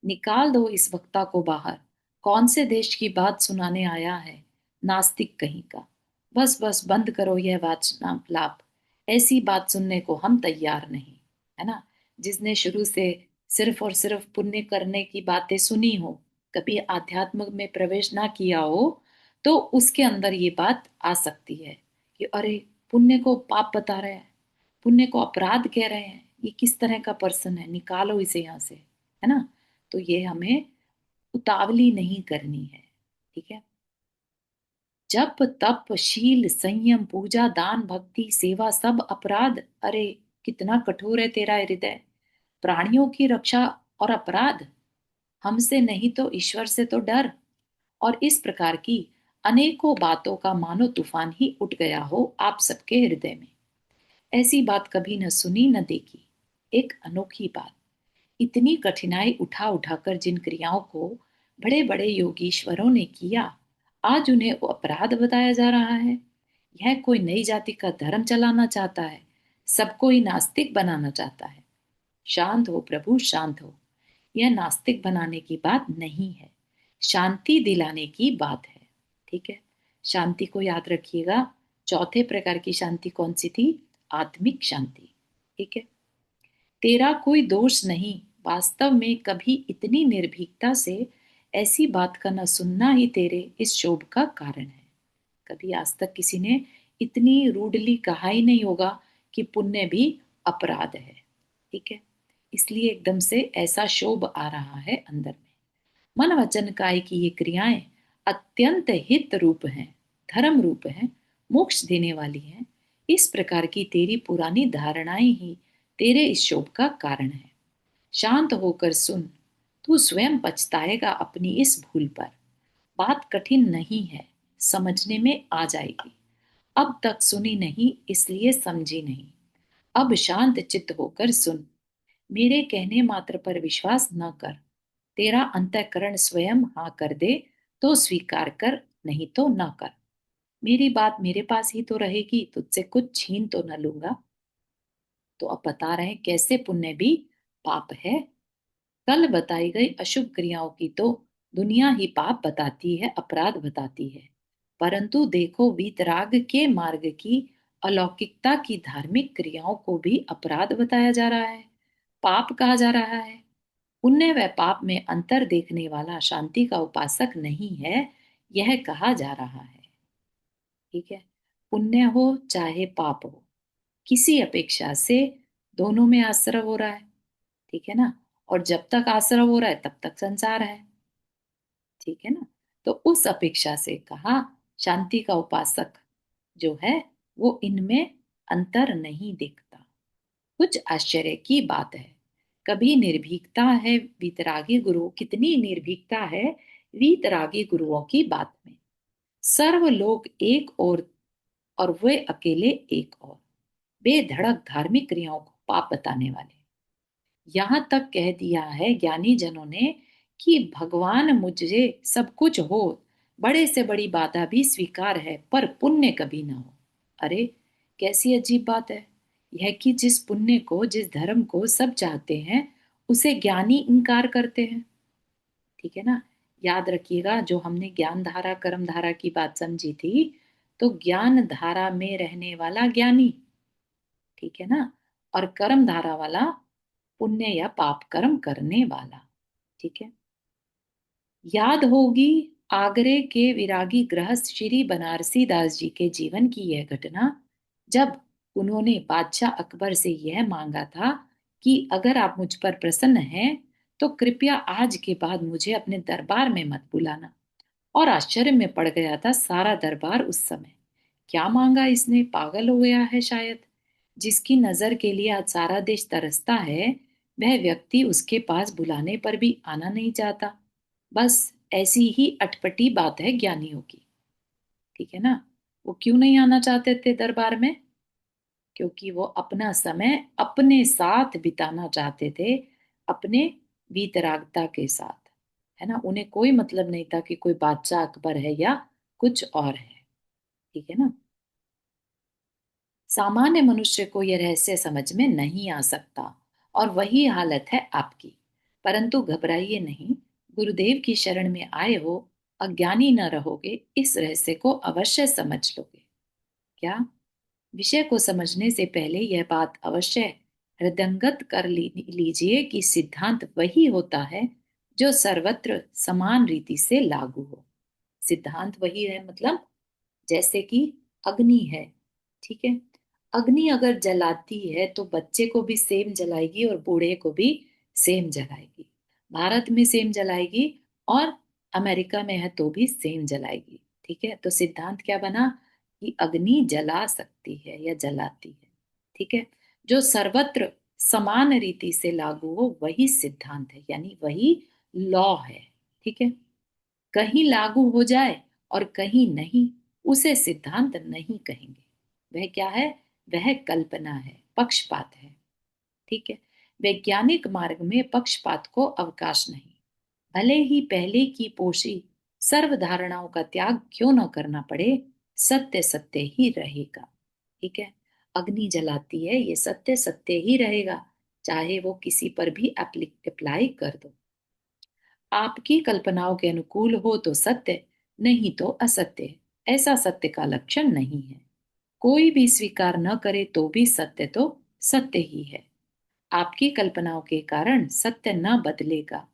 निकाल दो इस वक्ता को बाहर। कौन से देश की बात सुनाने आया है, नास्तिक कहीं का। बस बस बंद करो यह वाचनालाप, ऐसी बात सुनने को हम तैयार नहीं, है ना। जिसने शुरू से सिर्फ और सिर्फ पुण्य करने की बातें सुनी हो, कभी आध्यात्म में प्रवेश ना किया हो, तो उसके अंदर ये बात आ सकती है कि अरे, पुण्य को पाप बता रहे हैं, पुण्य को अपराध कह रहे हैं, ये किस तरह का पर्सन है, निकालो इसे यहाँ से, है ना। तो ये हमें उतावली नहीं करनी है। ठीक है। जप तप शील संयम पूजा दान भक्ति सेवा सब अपराध, अरे कितना कठोर है तेरा हृदय। प्राणियों की रक्षा और अपराध, हमसे नहीं तो ईश्वर से तो डर। और इस प्रकार की अनेकों बातों का मानो तूफान ही उठ गया हो आप सबके हृदय में। ऐसी बात कभी न सुनी न देखी, एक अनोखी बात। इतनी कठिनाई उठा उठाकर जिन क्रियाओं को बड़े बड़े योगीश्वरों ने किया, आज उन्हें वो अपराध बताया जा रहा है। यह कोई नई जाति का धर्म चलाना चाहता है, सबको ही नास्तिक बनाना चाहता है। शांत हो प्रभु, शांत हो। यह नास्तिक बनाने की बात नहीं है, शांति दिलाने की बात है। ठीक है, शांति को याद रखिएगा। चौथे प्रकार की शांति कौन सी थी, आत्मिक शांति। ठीक है, तेरा कोई दोष नहीं, वास्तव में कभी इतनी निर्भीकता से ऐसी बात का न सुनना ही तेरे इस शोभ का कारण है। कभी आज तक किसी ने इतनी रूडली कहा ही नहीं होगा कि पुण्य भी अपराध है। ठीक है, इसलिए एकदम से ऐसा शोभ आ रहा है अंदर में। मन वचन काय की ये क्रियाएं अत्यंत हित रूप हैं, धर्म रूप हैं, मोक्ष देने वाली हैं। इस प्रकार की तेरी पुरानी धारणाएं ही तेरे इस शोभ का कारण है। शांत होकर सुन, तू स्वयं पछताएगा अपनी इस भूल पर। बात कठिन नहीं है, समझने में आ जाएगी। अब तक सुनी नहीं इसलिए समझी नहीं। अब शांत चित्त होकर सुन, मेरे कहने मात्र पर विश्वास न कर। तेरा अंतःकरण स्वयं हाँ कर दे तो स्वीकार कर, नहीं तो न कर। मेरी बात मेरे पास ही तो रहेगी, तुझसे कुछ छीन तो न लूंगा। तो अब बता रहे हैं कैसे पुण्य भी पाप है। कल बताई गई अशुभ क्रियाओं की तो दुनिया ही पाप बताती है, अपराध बताती है। परंतु देखो, वीतराग के मार्ग की अलौकिकता की धार्मिक क्रियाओं को भी अपराध बताया जा रहा है, पाप कहा जा रहा है। पुण्य व पाप में अंतर देखने वाला शांति का उपासक नहीं है, यह कहा जा रहा है। ठीक है, पुण्य हो चाहे पाप हो, किसी अपेक्षा से दोनों में आश्रव हो रहा है। ठीक है ना, और जब तक आश्रव हो रहा है तब तक संसार है। ठीक है ना, तो उस अपेक्षा से कहा, शांति का उपासक जो है वो इनमें अंतर नहीं देखता। कुछ आश्चर्य की बात है, कभी निर्भीकता है वीतरागी गुरु, कितनी निर्भीकता है वीतरागी गुरुओं की बात में। सर्व लोग एक और वे अकेले एक और, बेधड़क धार्मिक क्रियाओं को पाप बताने वाले। यहां तक कह दिया है ज्ञानी जनों ने कि भगवान मुझे सब कुछ हो, बड़े से बड़ी बाधा भी स्वीकार है, पर पुण्य कभी ना हो। अरे, कैसी अजीब बात है यह कि जिस पुण्य को, जिस धर्म को सब चाहते हैं, उसे ज्ञानी इनकार करते हैं। ठीक है ना, याद रखिएगा जो हमने ज्ञान धारा कर्म धारा की बात समझी थी, तो ज्ञान धारा में रहने वाला ज्ञानी, ठीक है ना, और कर्म धारा वाला पुण्य या पाप कर्म करने वाला। ठीक है, याद होगी आगरे के विरागी गृहस्थ श्री बनारसी दास जी के जीवन की यह घटना, जब उन्होंने बादशाह अकबर से यह मांगा था कि अगर आप मुझ पर प्रसन्न हैं तो कृपया आज के बाद मुझे अपने दरबार में मत बुलाना। और आश्चर्य में पड़ गया था सारा दरबार उस समय। क्या मांगा इसने, पागल हो गया है शायद। जिसकी नजर के लिए आज सारा देश तरसता है, वह व्यक्ति उसके पास बुलाने पर भी आना नहीं चाहता। बस ऐसी ही अटपटी बात है ज्ञानियों की। ठीक है ना। वो क्यों नहीं आना चाहते थे दरबार में? क्योंकि वो अपना समय अपने साथ बिताना चाहते थे, अपने वीतरागता के साथ। है ना। उन्हें कोई मतलब नहीं था कि कोई बादशाह अकबर है या कुछ और है। ठीक है ना। सामान्य मनुष्य को यह रहस्य समझ में नहीं आ सकता, और वही हालत है आपकी। परंतु घबराइए नहीं, गुरुदेव की शरण में आए हो, अज्ञानी न रहोगे, इस रहस्य को अवश्य समझ लोगे। क्या? विषय को समझने से पहले यह बात अवश्य हृदयंगत कर लीजिए कि सिद्धांत वही होता है जो सर्वत्र समान रीति से लागू हो। सिद्धांत वही है, मतलब जैसे कि अग्नि है। ठीक है। अग्नि अगर जलाती है तो बच्चे को भी सेम जलाएगी और बूढ़े को भी सेम जलाएगी। भारत में सेम जलाएगी और अमेरिका में है तो भी सेम जलाएगी। ठीक है। तो सिद्धांत क्या बना कि अग्नि जला सकती है या जलाती है। ठीक है। जो सर्वत्र समान रीति से लागू हो वही सिद्धांत है, यानी वही लॉ है। ठीक है। कहीं लागू हो जाए और कहीं नहीं, उसे सिद्धांत नहीं कहेंगे। वह क्या है? वह कल्पना है, पक्षपात है। ठीक है। वैज्ञानिक मार्ग में पक्षपात को अवकाश नहीं। भले ही पहले की पोशी सर्व धारणाओं का त्याग क्यों न करना पड़े, सत्य सत्य ही रहेगा। ठीक है। अग्नि जलाती है, ये सत्य सत्य ही रहेगा, चाहे वो किसी पर भी अप्लाई कर दो। आपकी कल्पनाओं के अनुकूल हो तो सत्य, नहीं तो असत्य। ऐसा सत्य का लक्षण नहीं है। कोई भी स्वीकार न करे तो भी सत्य तो सत्य ही है। आपकी कल्पनाओं के कारण सत्य न बदलेगा।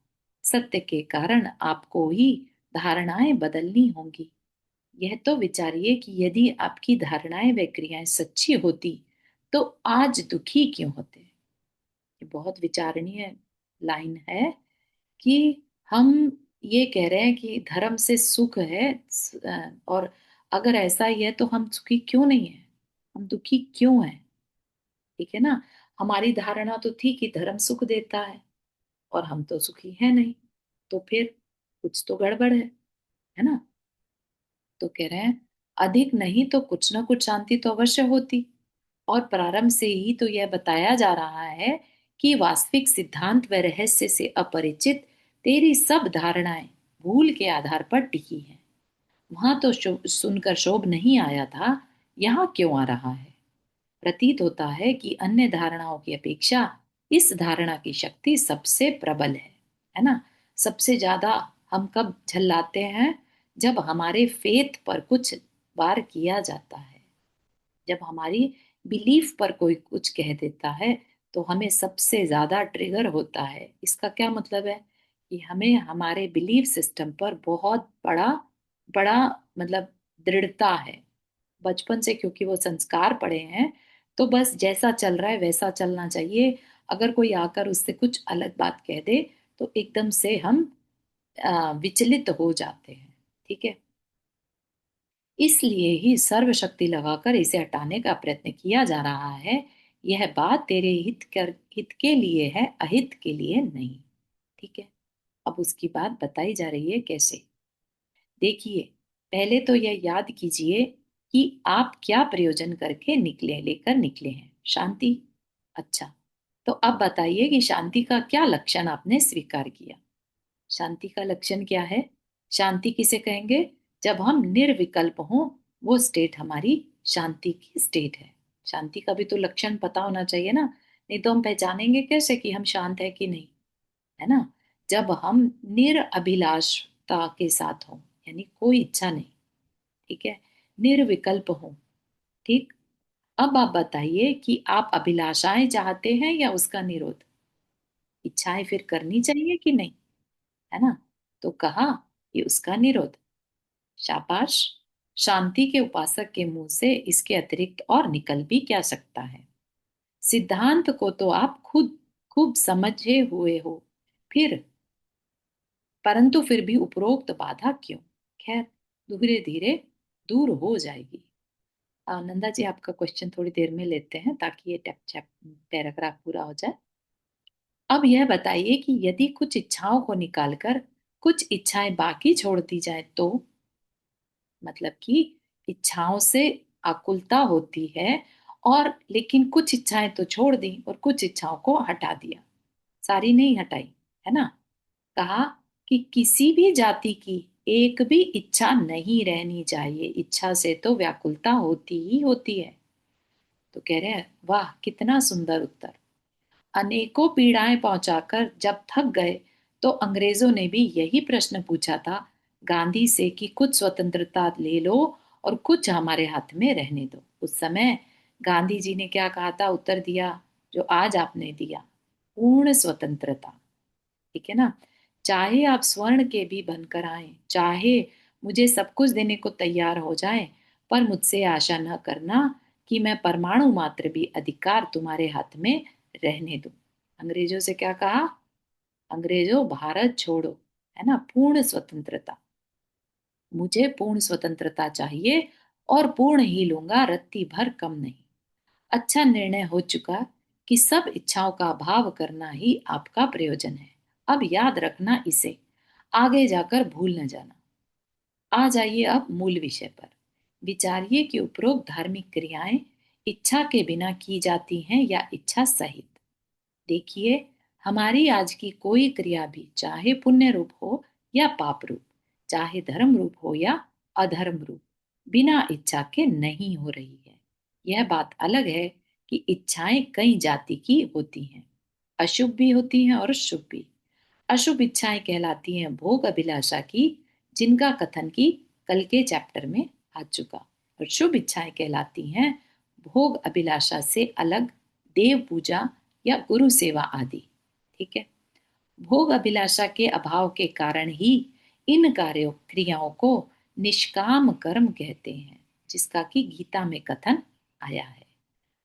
सत्य के कारण आपको ही धारणाएं बदलनी होंगी। यह तो विचारिए कि यदि आपकी धारणाएं व क्रियाएं सच्ची होती तो आज दुखी क्यों होते। ये बहुत विचारणीय लाइन है कि हम ये कह रहे हैं कि धर्म से सुख है, और अगर ऐसा ही है तो हम सुखी क्यों नहीं है, हम दुखी क्यों हैं। ठीक है ना। हमारी धारणा तो थी कि धर्म सुख देता है और हम तो सुखी है नहीं, तो फिर कुछ तो गड़बड़ है ना। तो कह रहे हैं अधिक नहीं तो कुछ ना कुछ शांति तो अवश्य होती। और प्रारंभ से ही तो यह बताया जा रहा है कि वास्तविक सिद्धांत व रहस्य से अपरिचित तेरी सब धारणाएं भूल के आधार पर टिकी हैं। वहां तो सुनकर शोभ नहीं आया था, यहाँ क्यों आ रहा है? प्रतीत होता है कि अन्य धारणाओं की अपेक्षा इस धारणा की शक्ति सबसे प्रबल है ना। सबसे ज्यादा हम कब झल्लाते हैं? जब हमारे फेथ पर कुछ वार किया जाता है, जब हमारी बिलीफ पर कोई कुछ कह देता है तो हमें सबसे ज्यादा ट्रिगर होता है। इसका क्या मतलब है? कि हमें हमारे बिलीफ सिस्टम पर बहुत बड़ा बड़ा मतलब दृढ़ता है बचपन से, क्योंकि वो संस्कार पड़े हैं। तो बस जैसा चल रहा है वैसा चलना चाहिए। अगर कोई आकर उससे कुछ अलग बात कह दे तो एकदम से हम विचलित हो जाते हैं। ठीक है। इसलिए ही सर्वशक्ति लगाकर इसे हटाने का प्रयत्न किया जा रहा है। यह बात तेरे हित के लिए है, अहित के लिए नहीं। ठीक है। अब उसकी बात बताई जा रही है कैसे। देखिए, पहले तो यह याद कीजिए कि आप क्या प्रयोजन करके लेकर निकले हैं। शांति। अच्छा, तो अब बताइए कि शांति का क्या लक्षण आपने स्वीकार किया। शांति का लक्षण क्या है? शांति किसे कहेंगे? जब हम निर्विकल्प हों, वो स्टेट हमारी शांति की स्टेट है। शांति का भी तो लक्षण पता होना चाहिए ना, नहीं तो हम पहचानेंगे कैसे कि हम शांत है कि नहीं। है ना। जब हम निरअभिलाषता के साथ हों, यानी कोई इच्छा नहीं। ठीक है। निर्विकल्प हों। ठीक। अब आप बताइए कि आप अभिलाषाएं चाहते हैं या उसका निरोध? इच्छाएं फिर करनी चाहिए कि नहीं? है ना। तो कहा कि उसका निरोध। शाबाश। शांति के उपासक के मुंह से इसके अतिरिक्त और निकल भी क्या सकता है? सिद्धांत को तो आप खुद खूब समझे हुए हो, फिर परंतु फिर भी उपरोक्त बाधा क्यों? खैर, धीरे धीरे दूर हो जाएगी। नंदा जी, आपका क्वेश्चन थोड़ी देर में लेते हैं ताकि ये पैराग्राफ पूरा हो जाए। अब यह बताइए कि यदि कुछ इच्छाओं को निकालकर कुछ इच्छाएं बाकी छोड़ दी जाए तो, मतलब कि इच्छाओं से आकुलता होती है, और लेकिन कुछ इच्छाएं तो छोड़ दी और कुछ इच्छाओं को हटा दिया, सारी नहीं हटाई, है ना। कहा कि किसी भी जाति की एक भी इच्छा नहीं रहनी चाहिए, इच्छा से तो व्याकुलता होती ही होती है। तो कह रहे हैं, वाह कितना सुंदर उत्तर। अनेकों पीड़ाएं पहुंचाकर जब थक गए तो अंग्रेजों ने भी यही प्रश्न पूछा था गांधी से कि कुछ स्वतंत्रता ले लो और कुछ हमारे हाथ में रहने दो। उस समय गांधी जी ने क्या कहा था, उत्तर दिया जो आज आपने दिया, पूर्ण स्वतंत्रता। ठीक है ना। चाहे आप स्वर्ण के भी बनकर आए, चाहे मुझे सब कुछ देने को तैयार हो जाए, पर मुझसे आशा न करना कि मैं परमाणु मात्र भी अधिकार तुम्हारे हाथ में रहने दूं। अंग्रेजों से क्या कहा, अंग्रेजों भारत छोड़ो, है ना, पूर्ण स्वतंत्रता। मुझे पूर्ण स्वतंत्रता चाहिए और पूर्ण ही लूंगा, रत्ती भर कम नहीं। अच्छा निर्णय हो चुका कि सब इच्छाओं का अभाव करना ही आपका प्रयोजन है। अब याद रखना इसे, आगे जाकर भूल न जाना। आ जाइए अब मूल विषय पर। विचारिए कि उपरोक्त धार्मिक क्रियाएं इच्छा के बिना की जाती हैं या इच्छा सहित। देखिए, हमारी आज की कोई क्रिया भी चाहे पुण्य रूप हो या पाप रूप, चाहे धर्म रूप हो या अधर्म रूप, बिना इच्छा के नहीं हो रही है। यह बात अलग है कि इच्छाएं कई जाति की होती हैं, अशुभ भी होती हैं और शुभ भी। अशुभ इच्छाएं कहलाती हैं भोग अभिलाषा की, जिनका कथन की कल के चैप्टर में आ चुका। और शुभ इच्छाएं कहलाती हैं भोग अभिलाषा से अलग देव पूजा या गुरु सेवा आदि। ठीक है। भोग अभिलाषा के अभाव के कारण ही इन कार्यों क्रियाओं को निष्काम कर्म कहते हैं, जिसका कि गीता में कथन आया है।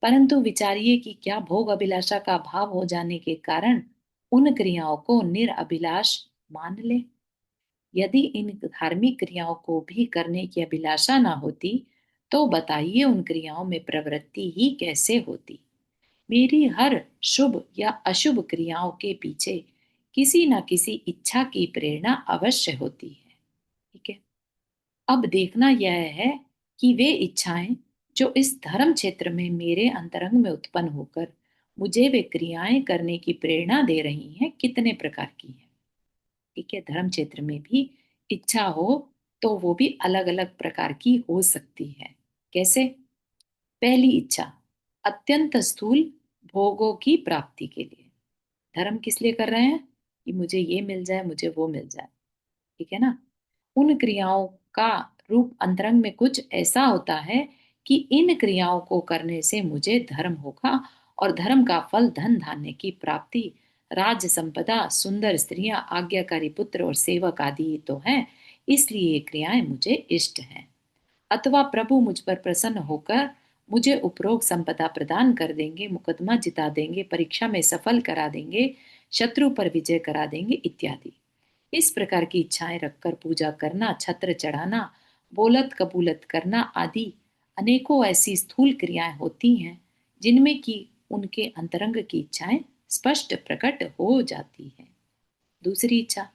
परंतु विचारिए कि क्या भोग अभिलाषा का अभाव हो जाने के कारण उन क्रियाओं को निरअभिलाष मान ले। यदि इन धार्मिक क्रियाओं को भी करने की अभिलाषा ना होती तो बताइए उन क्रियाओं में प्रवृत्ति ही कैसे होती। मेरी हर शुभ या अशुभ क्रियाओं के पीछे किसी न किसी इच्छा की प्रेरणा अवश्य होती है। ठीक है। अब देखना यह है कि वे इच्छाएं जो इस धर्म क्षेत्र में मेरे अंतरंग में उत्पन्न होकर मुझे वे क्रियाएं करने की प्रेरणा दे रही हैं, कितने प्रकार की हैं। ठीक है। धर्म क्षेत्र में भी इच्छा हो तो वो भी अलग अलग प्रकार की हो सकती है। कैसे? पहली इच्छा, अत्यंत स्थूल भोगों की प्राप्ति के लिए। धर्म किस लिए कर रहे हैं? कि मुझे ये मिल जाए, मुझे वो मिल जाए। ठीक है ना। उन क्रियाओं का रूप अंतरंग में कुछ ऐसा होता है कि इन क्रियाओं को करने से मुझे धर्म होगा, और धर्म का फल धन धान्य की प्राप्ति, राज्य संपदा, सुंदर स्त्रियां, आज्ञाकारी पुत्र और सेवक आदि ही तो हैं। इसलिए ये क्रियाएं मुझे इष्ट हैं। अथवा प्रभु मुझ पर प्रसन्न होकर मुझे उपरोक्त संपदा प्रदान कर देंगे, मुकदमा जिता देंगे, परीक्षा में सफल करा देंगे, शत्रु पर विजय करा देंगे इत्यादि। इस प्रकार की इच्छाएं रखकर पूजा करना, छत्र चढ़ाना, बोलत कबूलत करना आदि अनेकों ऐसी स्थूल क्रियाएं होती हैं जिनमें कि उनके अंतरंग की इच्छाएं स्पष्ट प्रकट हो जाती हैं। दूसरी इच्छा,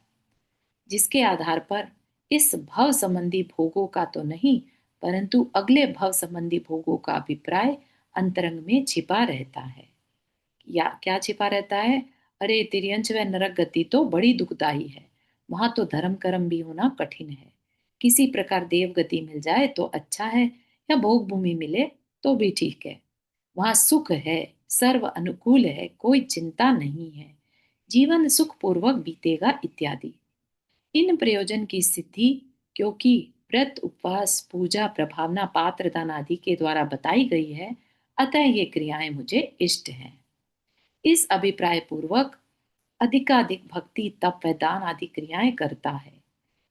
जिसके आधार पर इस भव संबंधी भोगों का तो नहीं परंतु अगले भव संबंधी भोगों का अभिप्राय अंतरंग में छिपा रहता है। या क्या छिपा रहता है? अरे तिर्यंच व नरक गति तो बड़ी दुखदाई है, वहां तो धर्म कर्म भी होना कठिन है। किसी प्रकार देव गति मिल जाए तो अच्छा है, या भोग भूमि मिले तो भी ठीक है। वहां सुख है, सर्व अनुकूल है, कोई चिंता नहीं है, जीवन सुखपूर्वक बीतेगा इत्यादि। इन प्रयोजन की सिद्धि क्योंकि व्रत उपवास पूजा प्रभावना पात्र दान आदि के द्वारा बताई गई है, अतः ये क्रियाएं मुझे इष्ट हैं। इस अभिप्राय पूर्वक अधिकाधिक भक्ति तप व दान आदि क्रियाएं करता है।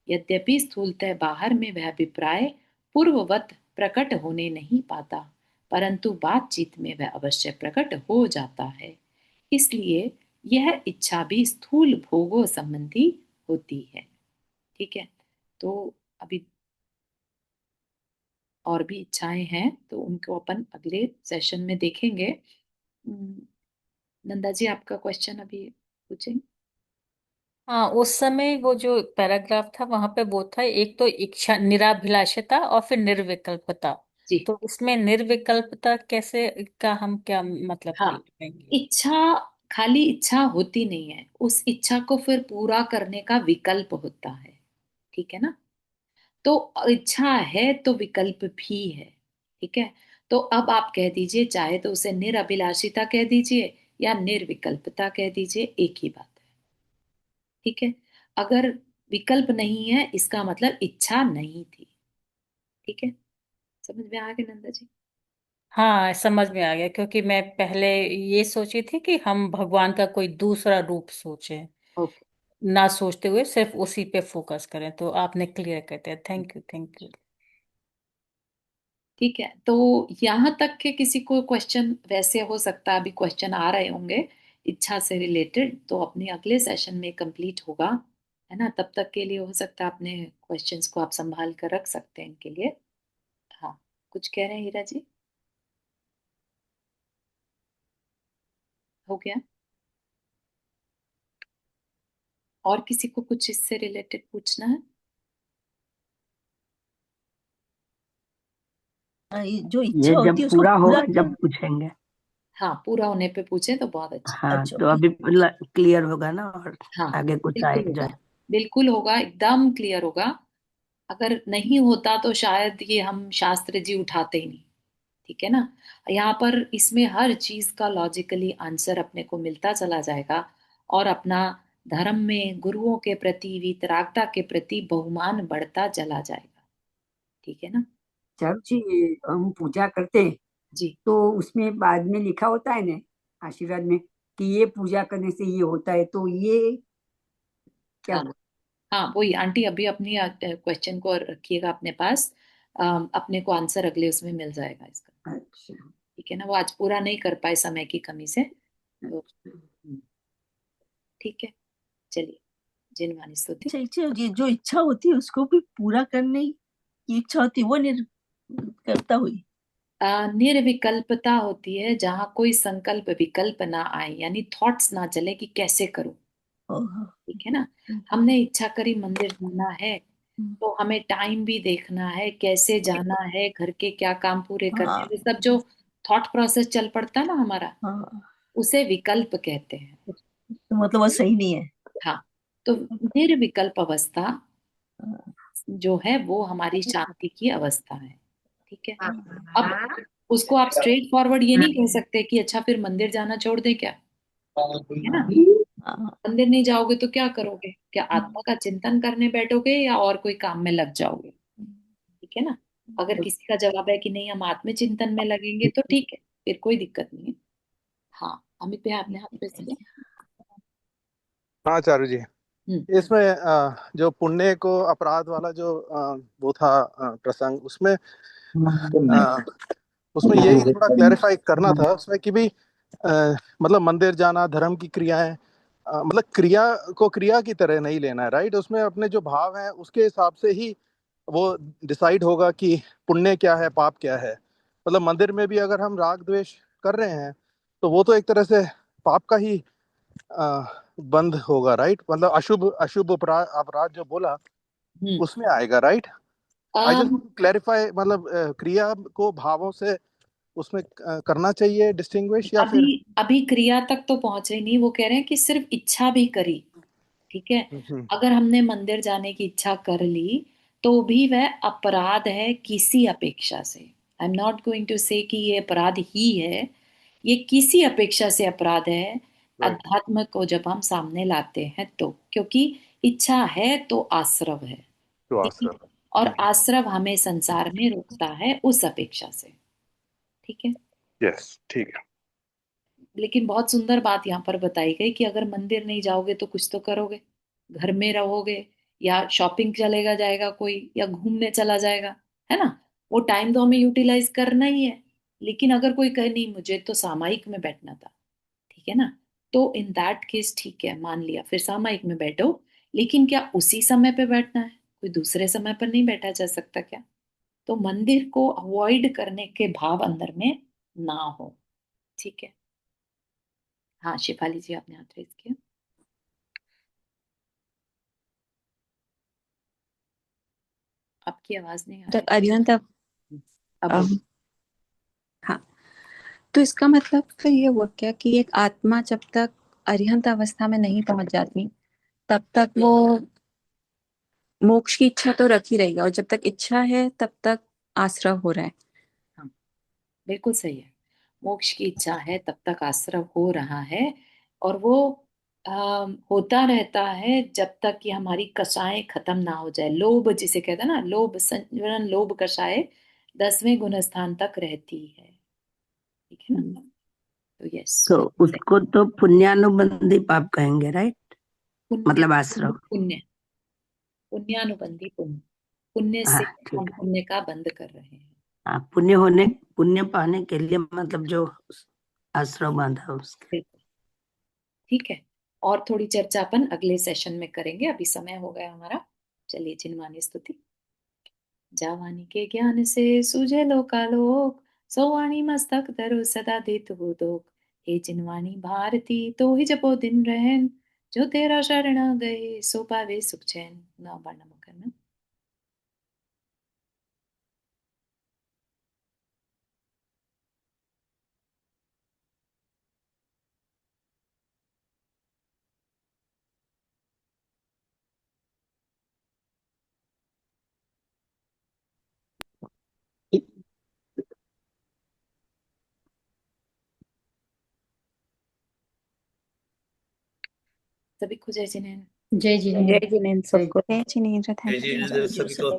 यद्यपि स्थूलतः बाहर में वह अभिप्राय पूर्ववत प्रकट होने नहीं पाता, परंतु बातचीत में वह अवश्य प्रकट हो जाता है। इसलिए यह इच्छा भी स्थूल भोगों संबंधी होती है। ठीक है, तो अभी और भी इच्छाएं हैं तो उनको अपन अगले सेशन में देखेंगे। नंदा जी, आपका क्वेश्चन अभी पूछेंगे? हाँ, उस समय वो जो पैराग्राफ था वहां पे वो था, एक तो इच्छा निराभिलाषता और फिर निर्विकल्पता। जी तो इसमें निर्विकल्पता कैसे का हम क्या मतलब हाँ, करेंगे? इच्छा खाली इच्छा होती नहीं है, उस इच्छा को फिर पूरा करने का विकल्प होता है। ठीक है ना? तो इच्छा है तो विकल्प भी है। ठीक है, तो अब आप कह दीजिए, चाहे तो उसे निरभिलाषिता कह दीजिए या निर्विकल्पता कह दीजिए, एक ही बात है। ठीक है, अगर विकल्प नहीं है इसका मतलब इच्छा नहीं थी। ठीक है, समझ में आ गया नंदा जी? हाँ, समझ में आ गया, क्योंकि मैं पहले ये सोची थी कि हम भगवान का कोई दूसरा रूप सोचें, ओके, ना सोचते हुए सिर्फ उसी पे फोकस करें। तो आपने क्लियर कर दिया, थैंक यू, थैंक यू। ठीक है। तो यहाँ तक के किसी को क्वेश्चन वैसे हो सकता है, अभी क्वेश्चन आ रहे होंगे इच्छा से रिलेटेड, तो अपने अगले सेशन में कंप्लीट होगा, है ना? तब तक के लिए हो सकता है अपने क्वेश्चंस को आप संभाल कर रख सकते हैं इनके लिए। हाँ, कुछ कह रहे हैं हीरा जी? हो गया? और किसी को कुछ इससे रिलेटेड पूछना है? ये जो ये इच्छा होती जब है उसको पूरा पूरा होगा क्या? जब पूछेंगे। हाँ, पूरा होने पे पूछे तो बहुत अच्छा। हाँ, अच्छा, तो ओके। अभी क्लियर होगा ना, और हाँ, आगे कुछ आए बिल्कुल होगा, जाए। बिल्कुल होगा, एकदम क्लियर होगा। अगर नहीं होता तो शायद ये हम शास्त्र जी उठाते ही नहीं। ठीक है ना? यहाँ पर इसमें हर चीज का लॉजिकली आंसर अपने को मिलता चला जाएगा, और अपना धर्म में गुरुओं के प्रति, वीतरागता के प्रति बहुमान बढ़ता चला जाएगा। ठीक है ना? चलो जी, हम पूजा करते हैं जी तो उसमें बाद में लिखा होता है ना, आशीर्वाद में, कि ये पूजा करने से ये होता है, तो ये क्या हाँ हुआ? हाँ, वही आंटी, अभी अपनी क्वेश्चन को रखिएगा अपने पास। अपने को आंसर अगले उसमें मिल जाएगा इसका। अच्छा। ठीक है ना? वो आज पूरा नहीं कर पाए समय की कमी से, तो ठीक है, चलिए, जिनवानी स्तुति। अच्छा, इच्छा ये जो इच्छा होती है उसको भी पूरा करने की इच्छा होती है, वो करता हुई। निर्विकल्पता होती है जहां कोई संकल्प विकल्प ना आए, यानी थॉट्स ना चले कि कैसे करूं। ओहो। ठीक है ना? हम्म, हमने इच्छा करी मंदिर जाना है, हम्म, तो हमें टाइम भी देखना है, कैसे जाना है, घर के क्या काम पूरे करने हैं, हाँ, ये सब जो थॉट प्रोसेस चल पड़ता है ना हमारा, हाँ, उसे विकल्प कहते हैं। तो मतलब वो सही नहीं है। हाँ, तो निर्विकल्प अवस्था हाँ, जो है वो हमारी शांति की अवस्था है। ठीक है, अब हाँ। उसको आप स्ट्रेट फॉरवर्ड ये नहीं कह सकते कि अच्छा फिर मंदिर जाना छोड़ दें क्या। है ना? हाँ, मंदिर नहीं जाओगे तो क्या करोगे? क्या आत्मा का चिंतन करने बैठोगे या और कोई काम में लग जाओगे? ठीक है ना? अगर किसी का जवाब है कि नहीं हम आत्म चिंतन में लगेंगे तो ठीक है, फिर कोई दिक्कत नहीं है। हाँ, अमित भाई आपने हाथ पे किया। हाँ चारू जी, हम्म। इसमें जो पुण्य को अपराध वाला जो वो था प्रसंग, उसमें अ, उसमें यही थोड़ा क्लैरिफाई करना था उसमें कि भी मतलब मंदिर जाना, धर्म की क्रियाएं, मतलब क्रिया को क्रिया की तरह नहीं लेना है, राइट? उसमें अपने जो भाव हैं उसके हिसाब से ही वो डिसाइड होगा कि पुण्य क्या है, पाप क्या है। मतलब मंदिर में भी अगर हम राग द्वेष कर रहे हैं तो वो तो एक तरह से पाप का ही बंद होगा, राइट? मतलब अशुभ अशुभ अपराध अपराध जो बोला हम्म। उसमें आएगा, right? I just um, clarify, मतलब क्रिया को भावों से उसमें करना चाहिए डिस्टिंग्विश, या अभी फिर अभी क्रिया तक तो पहुंचे नहीं, वो कह रहे हैं कि सिर्फ इच्छा भी करी। ठीक है, हम्म, अगर हमने मंदिर जाने की इच्छा कर ली तो भी वह अपराध है किसी अपेक्षा से। I am not going to say कि ये अपराध ही है, ये किसी अपेक्षा से अपराध है। राइट, अध्यात्म को जब हम सामने लाते हैं तो, क्योंकि इच्छा है तो आश्रव है। टू ठीक है, आस्कर। और आश्रव हमें संसार में रोकता है उस अपेक्षा से। ठीक है, यस, ठीक है। लेकिन बहुत सुंदर बात यहाँ पर बताई गई कि अगर मंदिर नहीं जाओगे तो कुछ तो करोगे, घर में रहोगे, या शॉपिंग चलेगा जाएगा कोई, या घूमने चला जाएगा, है ना? वो टाइम तो हमें यूटिलाइज करना ही है। लेकिन अगर कोई कहे नहीं मुझे तो सामायिक में बैठना था, ठीक है ना, तो इन दैट केस ठीक है, मान लिया, फिर सामायिक में बैठो, लेकिन क्या उसी समय पे बैठना है? कोई दूसरे समय पर नहीं बैठा जा सकता क्या? तो मंदिर को अवॉइड करने के भाव अंदर में ना हो। ठीक है। हाँ शिफाली जी, आपने हाथ रेज किया। आपकी आवाज नहीं आ जब रही। अरिहंत अब बोलो। हाँ, तो इसका मतलब फिर ये हुआ क्या कि एक आत्मा जब तक अरिहंत अवस्था में नहीं पहुंच जाती तब तक वो मोक्ष की इच्छा तो रख ही रहेगा, और जब तक इच्छा है तब तक आश्रव हो रहा है। हाँ बिल्कुल सही है। मोक्ष की इच्छा है तब तक आश्रव हो रहा है, और वो होता रहता है जब तक कि हमारी कषाएं खत्म ना हो जाए। लोभ जिसे कहते हैं ना, लोभ संवरण लोभ कषाय 10वें गुण स्थान तक रहती है। ठीक है ना? तो यस, तो बिल्कुल सही। उसको तो पुण्यानुबंधी पाप कहेंगे, राइट? पुण्य, मतलब आश्रम। पुण्य, पुण्यानुबंधी पुण्य, पुण्य से हाँ, हम ठीक है। पुण्य का बंद कर रहे हैं। हाँ, पुण्य पाने के लिए मतलब जो आश्रम बांधा उसके। बिल्कुल ठीक है। और थोड़ी चर्चा अपन अगले सेशन में करेंगे, अभी समय हो गया हमारा। चलिए, जिनवानी स्तुति। जावानी के ज्ञान से सूझे लोकालोक, सोवाणी मस्तक धरो सदा देत हो दोख। हे जिनवानी भारती तो ही जपो दिन रहन, जो तेरा शरण गए सो पावे सुख चैन। ना बार नमक करना। सभी को जय जिनेन्द्र। जय जिनेन्द्र। जय जिनेन्द्र जय सबको। जय जिनेन्द्र, जय थैंक यू। जिनेन्द्र सभी को।